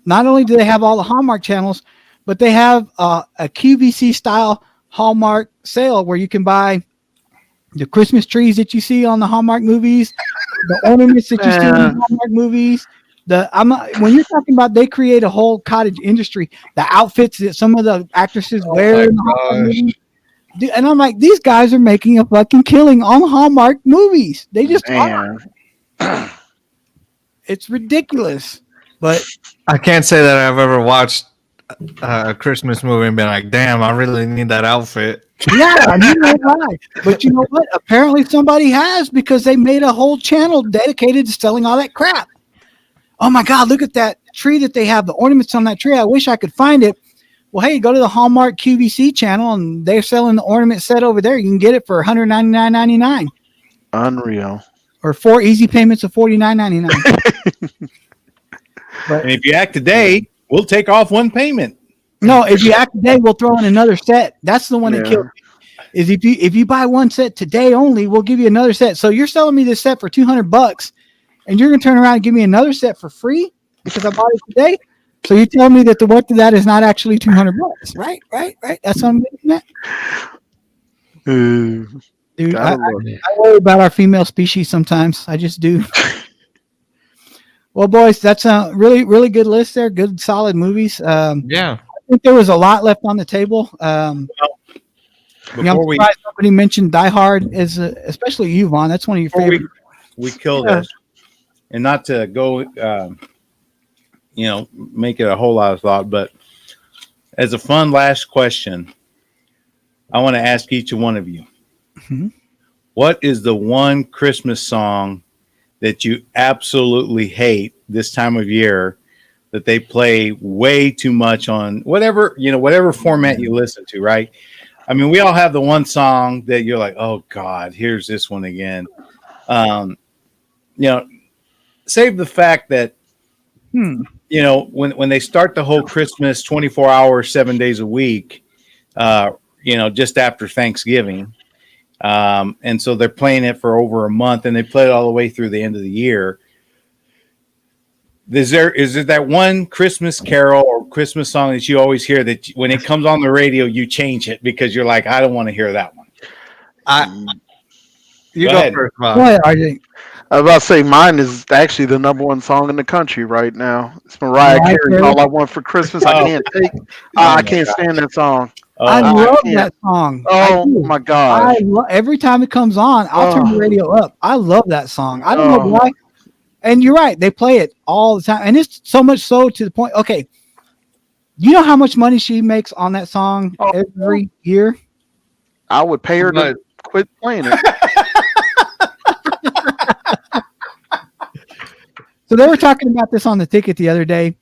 not only do they have all the Hallmark channels, but they have a QVC style Hallmark sale where you can buy the Christmas trees that you see on the Hallmark movies, the ornaments that you see in the Hallmark movies. When you're talking about they create a whole cottage industry, the outfits that some of the actresses wear in the Hallmark movies. Dude, and I'm like, these guys are making a fucking killing on Hallmark movies. They just are. It's ridiculous. But I can't say that I've ever watched a Christmas movie and been like, damn, I really need that outfit. Yeah, neither have I. But you know what? Apparently somebody has, because they made a whole channel dedicated to selling all that crap. Oh my God, look at that tree that they have, the ornaments on that tree. I wish I could find it. Well, hey, go to the Hallmark QVC channel and they're selling the ornament set over there. You can get it for $199.99. Unreal. Or 4 easy payments of $49.99. And if you act today, we'll take off one payment. No, if you act today, we'll throw in another set. That's the one that killed me. Is if you buy one set today only, we'll give you another set. So you're selling me this set for $200, and you're gonna turn around and give me another set for free because I bought it today. So you tell me that the worth of that is not actually $200, right? That's what I'm getting at. Dude, Gotta look. I worry about our female species sometimes. I just do. Well, boys, that's a really, really good list there. Good, solid movies. Yeah. I think there was a lot left on the table. I'm surprised nobody mentioned Die Hard, especially you, Vaughn. That's one of your favorite. We kill this, and not to go, make it a whole lot of thought, but as a fun last question, I want to ask each one of you, what is the one Christmas song that you absolutely hate this time of year that they play way too much on whatever format you listen to, right? I mean, we all have the one song that you're like, oh God, here's this one again. Save the fact that, when they start the whole Christmas 24 hours, 7 days a week, just after Thanksgiving. And so they're playing it for over a month, and they play it all the way through the end of the year. Is there that one Christmas carol or Christmas song that you always hear that when it comes on the radio, you change it because you're like, I don't want to hear that one? You go go ahead. first, Bob. Go ahead, RJ. I was about to say mine is actually the number one song in the country right now. It's Mariah Carey. All I Want for Christmas. I can't stand that song. I love that song. Oh my gosh! Every time it comes on, I'll turn the radio up. I love that song. I don't know why. And you're right; they play it all the time, and it's so much so to the point. Okay, you know how much money she makes on that song every year? I would pay her to quit playing it. So they were talking about this on the ticket the other day.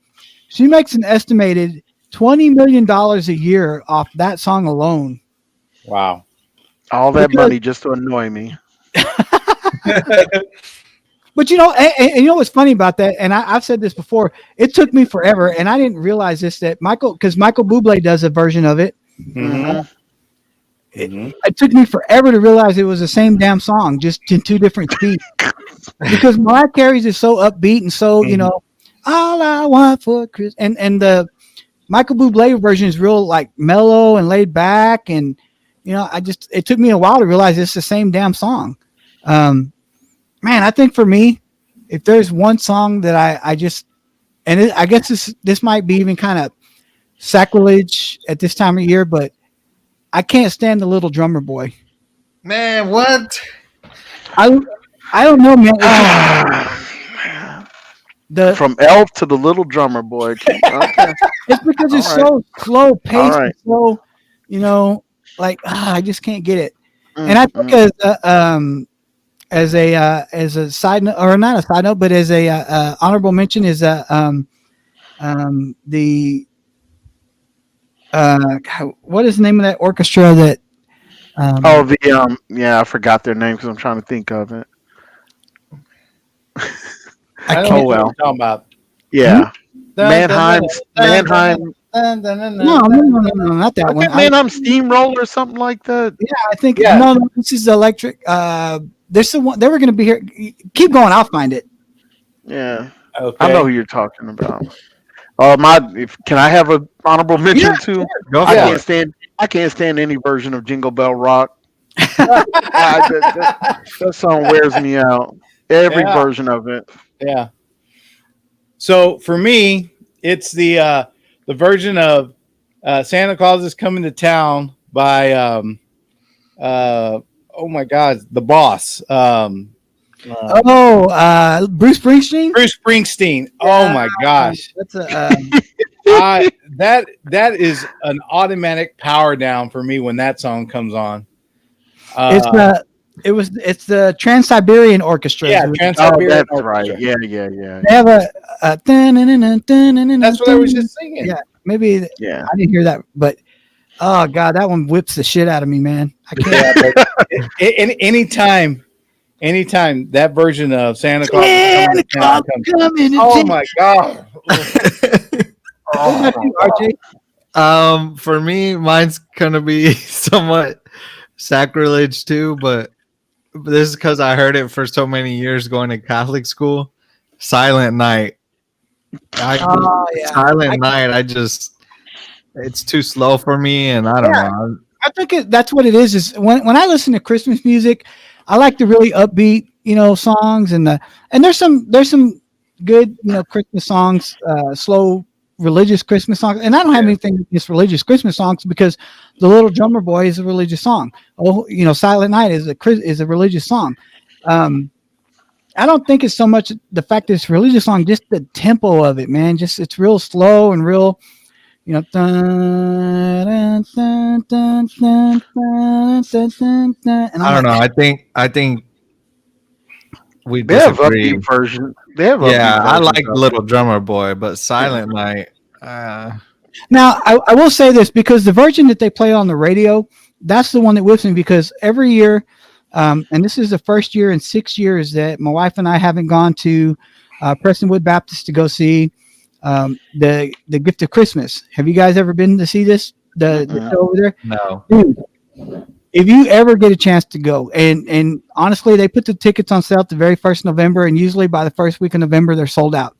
She makes an estimated $20 million a year off that song alone. Wow. All that money just to annoy me. But you know what's funny about that? And I've said this before. It took me forever, and I didn't realize this, that Michael Bublé does a version of it. Mm-hmm. It took me forever to realize it was the same damn song, just in two different speeds. Because Mariah Carey's is so upbeat and so, all I want for Christmas. And the Michael Bublé version is real like mellow and laid back. And, it took me a while to realize it's the same damn song. Man, I think for me, if there's one song that I guess this might be even kind of sacrilege at this time of year, but I can't stand the Little Drummer Boy. Man, what? I don't know, man. From Elf to the Little Drummer Boy. Okay. It's because it's so slow paced, so I just can't get it. And I think as a side note, or not a side note, but as a honorable mention is what is the name of that orchestra that? I forgot their name because I'm trying to think of it. I don't know what you're talking about. Yeah. Mannheim. No, not that one. Mannheim Steamroller or something like that. Yeah, I think. Yeah. No, this is electric. There's the one. They were going to be here. Keep going. I'll find it. Yeah. Okay. I know who you're talking about. Can I have an honorable mention too? Sure. Go I can't stand any version of Jingle Bell Rock. that song wears me out. Every version of it. Yeah. So for me, it's the version of Santa Claus is Coming to Town by oh my God, The Boss. Bruce Springsteen. Bruce Springsteen. Oh my gosh, that's that is an automatic power down for me when that song comes on. It's the Trans-Siberian Orchestra. Yeah, Trans-Siberian Orchestra. Right. Yeah. They have a that's what I was just singing. Yeah, maybe. Yeah, I didn't hear that, but oh God, that one whips the shit out of me, man. I can't. Anytime that version of Santa Claus comes, oh my God. RJ? For me, mine's gonna be somewhat sacrilege too, but this is because I heard it for so many years going to Catholic school. Silent Night. Silent Night. It's too slow for me, and I don't know. I think that's what it is. Is when I listen to Christmas music, I like the really upbeat, songs and there's some good, Christmas songs, slow religious Christmas songs. And I don't have anything against religious Christmas songs because the Little Drummer Boy is a religious song. Oh, Silent Night is a religious song. I don't think it's so much the fact that it's a religious song, just the tempo of it, man. Just it's real slow and real, dun, dun, dun, dun, dun, dun, dun, dun, dun, and I don't know. I think we disagree. Upbeat version. They have Yeah, I versions like of it. Little Drummer Boy, but Silent Night. Now, I will say this because the version that they play on the radio, that's the one that whips me because every year, and this is the first year in 6 years that my wife and I haven't gone to Prestonwood Baptist to go see the Gift of Christmas. Have you guys ever been to see this? The show over there? No. Dude, if you ever get a chance to go, and honestly, they put the tickets on sale the very first November, and usually by the first week of November, they're sold out.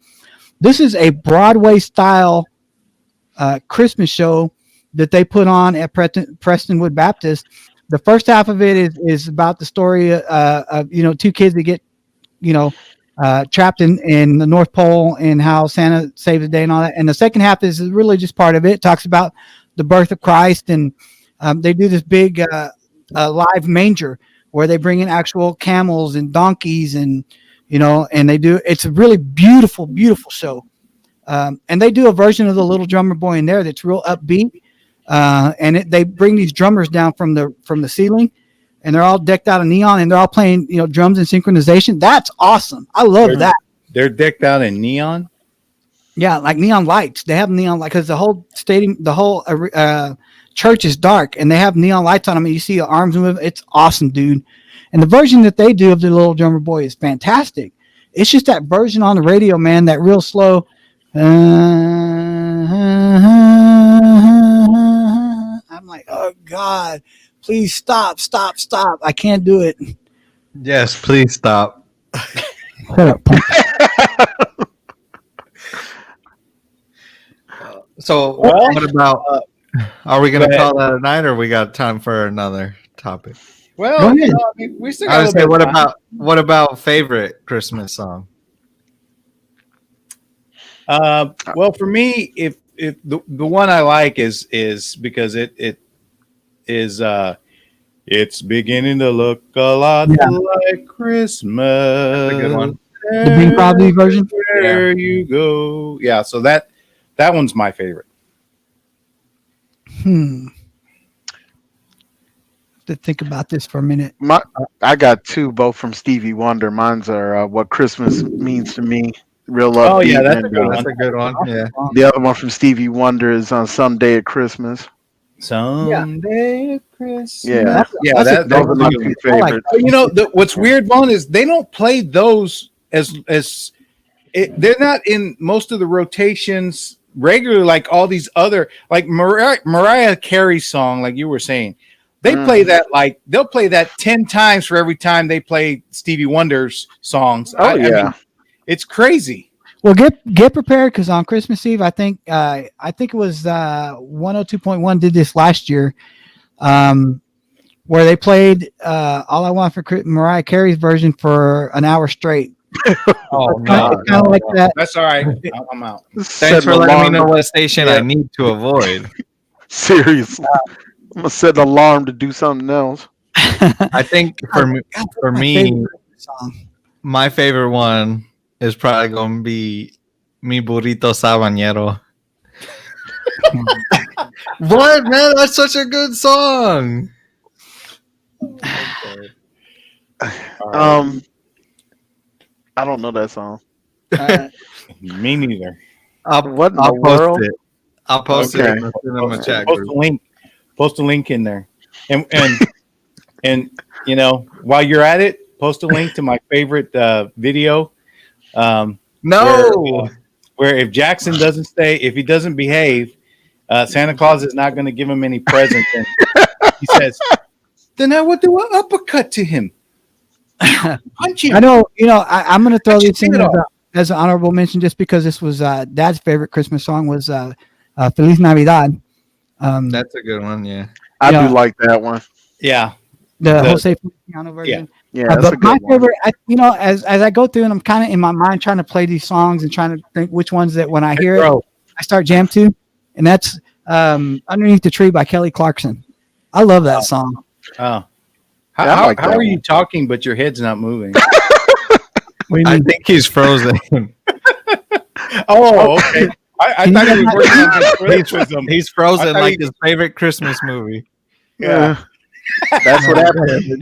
This is a Broadway style Christmas show that they put on at Prestonwood Baptist. The first half of it is about the story of two kids that get trapped in the North Pole and how Santa saved the day and all that. And the second half is the religious part of it. It talks about the birth of Christ, and they do this big live manger where they bring in actual camels and donkeys and they do. It's a really beautiful, beautiful show. And they do a version of the Little Drummer Boy in there that's real upbeat. And they bring these drummers down from the ceiling, and they're all decked out in neon, and they're all playing drums and synchronization. That's awesome. I love that. They're decked out in neon. Yeah, like neon lights. They have neon lights because the whole stadium, the whole church is dark, and they have neon lights on them, and you see the arms move. It's awesome, dude. And the version that they do of the Little Drummer Boy is fantastic. It's just that version on the radio, man, that real slow. I'm like, oh God, please stop. I can't do it. Yes, please stop. Shut up. So Well, what about? Are we going to call that a night, or we got time for another topic? Well, Go ahead. we still I got would a say, little bit of time. what about favorite Christmas song? Well, for me, if the one I like is because it is it's beginning to look a lot like Christmas. That's a good one. The Bing Crosby version? There you go. Yeah, so that one's my favorite. To think about this for a minute. I got two, both from Stevie Wonder. Mine's are What Christmas Means to Me. Real upbeat. Oh yeah, that's a and, good one. That's a good one. Yeah. the other one from Stevie Wonder is on Someday at Christmas. Someday at Christmas. Yeah, That those are my two favorites. What's weird, Vaughn, is they don't play those they're not in most of the rotations regularly like all these other, like Mariah Carey's song, like you were saying. They play that they'll play that 10 times for every time they play Stevie Wonder's songs. I mean, it's crazy. Well, get prepared because on Christmas Eve, I think it was 102.1 did this last year, where they played All I Want for Mariah Carey's version for an hour straight. Oh no, no, kind of like that. That's all right. I'm out. Thanks for letting me know what station I need to avoid. Seriously, I'm gonna set an alarm to do something else. I think for me, my favorite one is probably going to be Mi Burrito Sabanero. What, man? That's such a good song. I don't know that song. Me neither. I'll post it. I'll post it in the chat group. Post a link in there, and while you're at it, post a link to my favorite video. Where if Jackson doesn't stay, if he doesn't behave, Santa Claus is not going to give him any presents. And he says, "Then I would do an uppercut to him." Punch him. I know. I'm going to throw this in as an honorable mention, just because this was Dad's favorite Christmas song was "Feliz Navidad." That's a good one. Yeah, I do like that one. Yeah. The Jose Feliciano version. Yeah, that's a but good my one. favorite, as I go through and I'm kind of in my mind trying to play these songs and trying to think which ones that when I hear it, I start jam to, and that's Underneath the Tree by Kelly Clarkson. I love that song. Oh. Yeah, How like that are one. you talking, but your head's not moving? I think he's frozen. Oh, okay. I thought he was working on his criticism. He's frozen like his favorite Christmas movie. Yeah. That's what happens.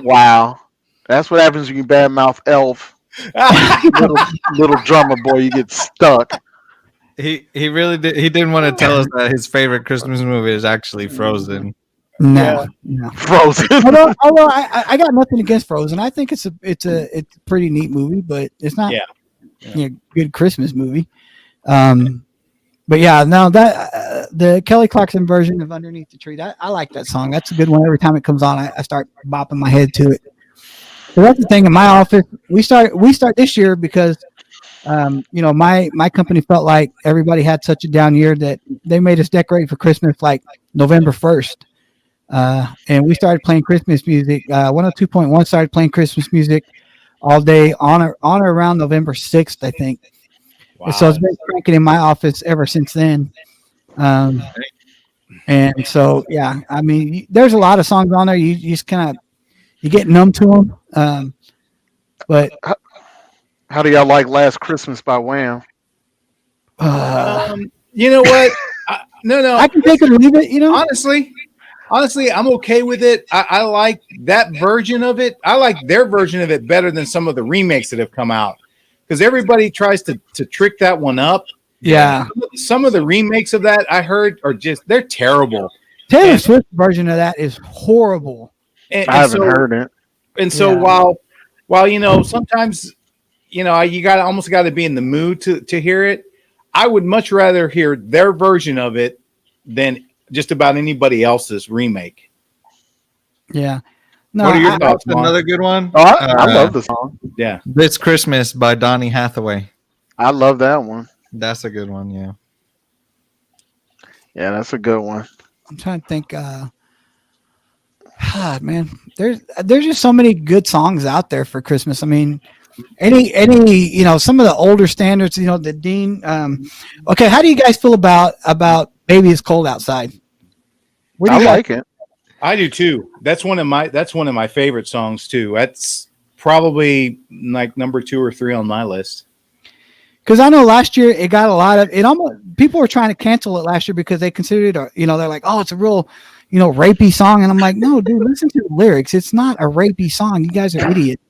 Wow. That's what happens when you badmouth Elf. little drummer boy, you get stuck. He really did. He didn't want to tell us that his favorite Christmas movie is actually Frozen. No. Frozen. Although I got nothing against Frozen. I think it's a pretty neat movie, but it's not a good Christmas movie. But yeah, no, that the Kelly Clarkson version of Underneath the Tree, I like that song. That's a good one. Every time it comes on, I start bopping my head to it. So that's the thing in my office. We start this year because my company felt like everybody had such a down year that they made us decorate for Christmas like November 1st. And we started playing Christmas music. 102.1 started playing Christmas music all day on or around November 6th, I think. Wow. And so it's been cranking in my office ever since then. And so, yeah, I mean, there's a lot of songs on there. You just kind of, you get numb to them. But How do y'all like Last Christmas by Wham? You know what? No. I can take it or leave it, Honestly, I'm okay with it. I like that version of it. I like their version of it better than some of the remakes that have come out. Because everybody tries to trick that one up. Yeah. Some of the remakes of that I heard are they're terrible. Taylor Swift's version of that is horrible. And I haven't heard it. And so while sometimes you almost got to be in the mood to hear it, I would much rather hear their version of it than just about anybody else's remake. Yeah. No, What are your thoughts, Vaughn? Another good one. Oh, I love the song. Yeah. This Christmas by Donny Hathaway. I love that one. That's a good one. Yeah. Yeah, that's a good one. I'm trying to think. Man, there's just so many good songs out there for Christmas. I mean, any some of the older standards. The Dean. Okay, how do you guys feel about "Baby It's Cold Outside"? I like it. I do too. That's one of my favorite songs too. That's probably like number 2 or 3 on my list. Because I know last year it got a lot of it. Almost people were trying to cancel it last year because they considered it. They're like, oh, it's a real, rapey song, and I'm like, no, dude, listen to the lyrics. It's not a rapey song. You guys are idiots.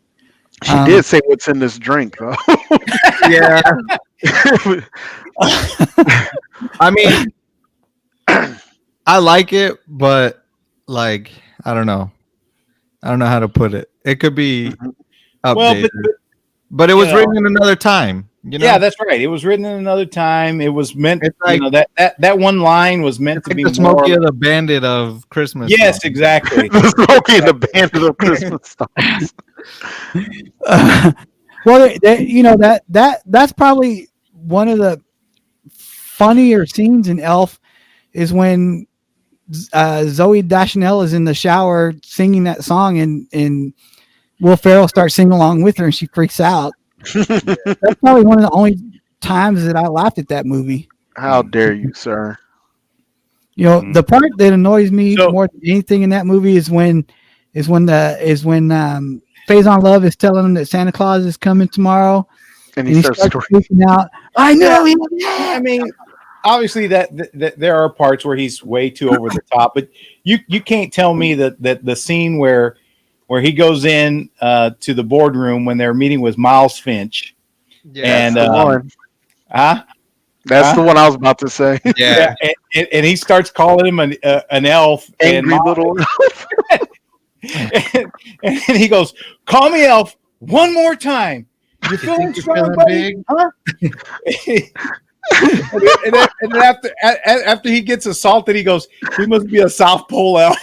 She did say what's in this drink, though. Yeah. I mean, I like it, but like, I don't know how to put it. It could be updated, but it was written in another time. Yeah, that's right. It was written in another time. It was meant, that one line was meant to be the Smokey and the Bandit of Christmas. Yes, songs. exactly. The Smokey and the Bandit of Christmas songs. Well, that's probably one of the funnier scenes in Elf is when Zoe Deschanel is in the shower singing that song, and Will Ferrell starts singing along with her, and she freaks out. That's probably one of the only times that I laughed at that movie. How dare you, sir? The part that annoys me more than anything in that movie is when Faison Love is telling him that Santa Claus is coming tomorrow, and he starts freaking out. I know. I mean, obviously that there are parts where he's way too over the top, but you can't tell me that the scene where he goes in to the boardroom when they're meeting with Miles Finch. Yeah, and that's the one. That's the one I was about to say. Yeah. And he starts calling him an elf. Angry little elf. and he goes, "Call me elf one more time. You feeling strong, buddy? Huh?" and then after he gets assaulted, he goes, "He must be a South Pole elf."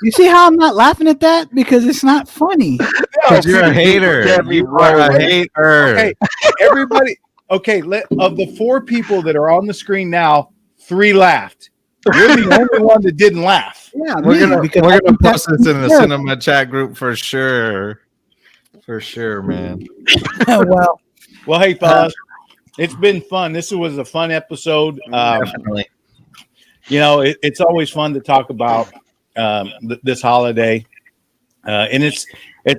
You see how I'm not laughing at that? Because it's not funny. Because you're a hater. You are a hater. Okay, everybody. Okay, of the 4 people that are on the screen now, 3 laughed. You're the only one that didn't laugh. Yeah, We're gonna post this in the Yeah. cinema chat group for sure. For sure, man. Well, Well, hey, fellas, it's been fun. This was a fun episode. Definitely. It's always fun to talk about this holiday, and it's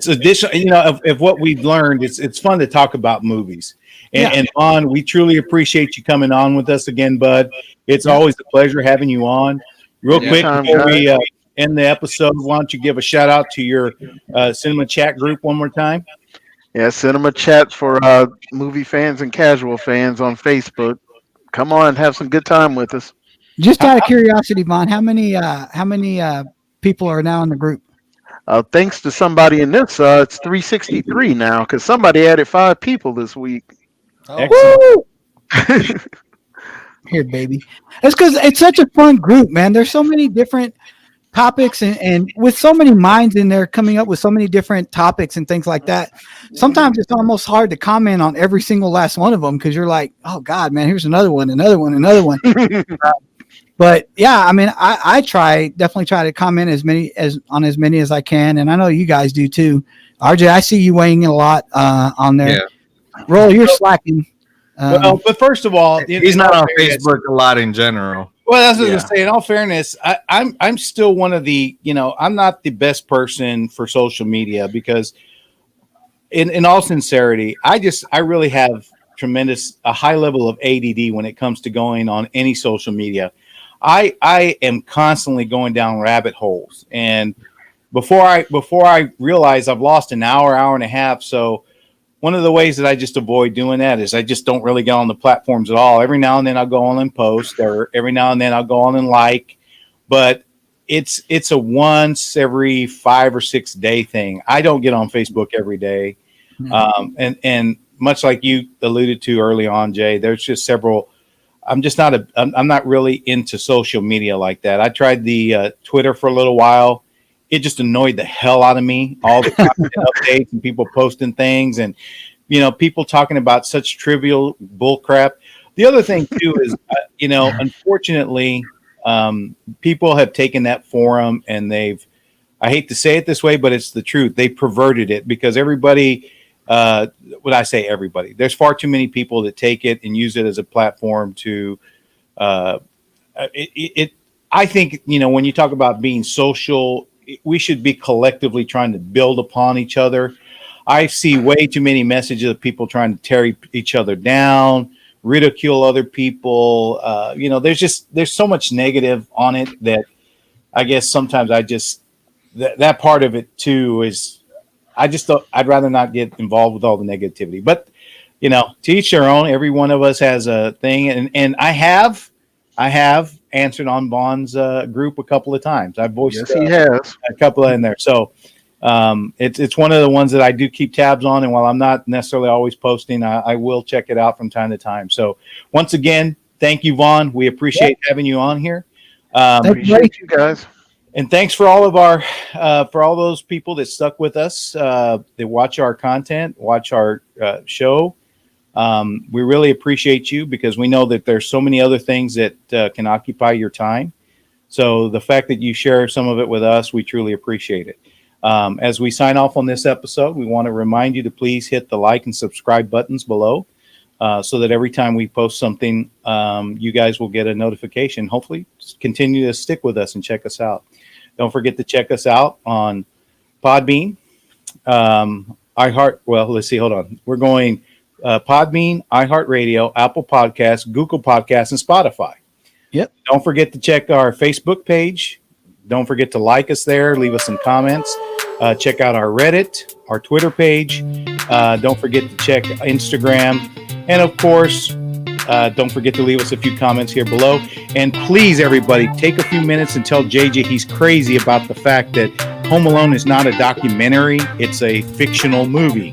additional. Of what we've learned, it's fun to talk about movies. And Vaughn, we truly appreciate you coming on with us again, bud. It's always a pleasure having you on. Real quick before we end the episode, why don't you give a shout out to your cinema chat group one more time? Yeah, cinema chat for movie fans and casual fans on Facebook. Come on, have some good time with us. just out of curiosity, Vaughn, how many people are now in the group? Thanks to somebody in this, it's 363 now because somebody added 5 people this week. Excellent. Woo! Here, baby. That's because it's such a fun group, man. There's so many different topics and with so many minds in there coming up with so many different topics and things like that. Sometimes it's almost hard to comment on every single last one of them because you're like, oh God, man, here's another one. But yeah, I mean, I definitely try to comment as many as I can, and I know you guys do too. RJ, I see you weighing in a lot on there. Yeah. Roll, you're slacking. Well, but first of all, He's not on Facebook a lot in general. Well, that's what I was gonna say. In all fairness, I'm still one of the, I'm not the best person for social media because, in all sincerity, I really have a high level of ADD when it comes to going on any social media. I am constantly going down rabbit holes, and before I realize I've lost an hour and a half. So one of the ways that I just avoid doing that is I just don't really get on the platforms at all. Every now and then I'll go on and post, or every now and then I'll go on and like, but it's a once every 5 or 6 day thing. I don't get on Facebook every day. Mm-hmm. And much like you alluded to early on, Jay, there's just several. I'm not really into social media like that. I tried the Twitter for a little while. It just annoyed the hell out of me. All the content updates and people posting things and, people talking about such trivial bull crap. The other thing too is, unfortunately, people have taken that forum and I hate to say it this way, but it's the truth. They perverted it because everybody, when I say everybody, there's far too many people that take it and use it as a platform to, I think, when you talk about being social, we should be collectively trying to build upon each other. I see way too many messages of people trying to tear each other down, ridicule other people. There's so much negative on it that I guess sometimes that part of it too is I'd rather not get involved with all the negativity. But to each their own. Every one of us has a thing, and I have answered on Vaughn's group a couple of times. I've voiced he has a couple in there. So it's one of the ones that I do keep tabs on. And while I'm not necessarily always posting, I will check it out from time to time. So once again, thank you, Vaughn. We appreciate having you on here. Appreciate you guys. And thanks for all of for all those people that stuck with us, that watch our content, watch our show. We really appreciate you because we know that there's so many other things that can occupy your time. So the fact that you share some of it with us, we truly appreciate it. As we sign off on this episode, we want to remind you to please hit the like and subscribe buttons below so that every time we post something, you guys will get a notification. Hopefully continue to stick with us and check us out. Don't forget to check us out on Podbean, hold on. We're going Podbean, iHeartRadio, Apple Podcasts, Google Podcasts, and Spotify. Yep. Don't forget to check our Facebook page. Don't forget to like us there. Leave us some comments. Check out our Reddit, our Twitter page. Don't forget to check Instagram. And of course, don't forget to leave us a few comments here below. And please, everybody, take a few minutes and tell JJ he's crazy about the fact that Home Alone is not a documentary. It's a fictional movie.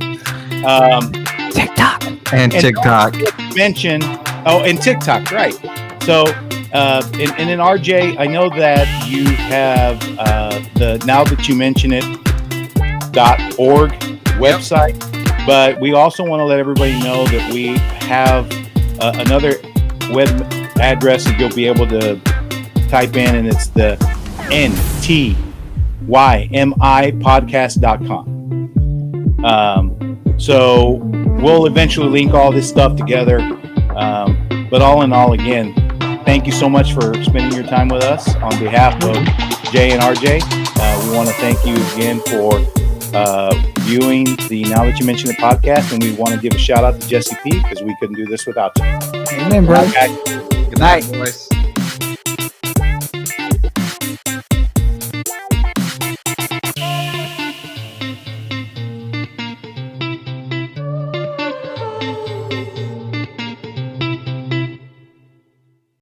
TikTok. And TikTok. And TikTok, right. So, and then RJ, I know that you have now that you mention it, .org website, but we also want to let everybody know that we have another web address that you'll be able to type in, and it's the NTYMI podcast.com. So we'll eventually link all this stuff together. But all in all, again, thank you so much for spending your time with us. On behalf of Jay and RJ, we want to thank you again for viewing the Now That You Mention It podcast, and we want to give a shout out to Jesse P because we couldn't do this without you. Amen, bro. Good night, boys.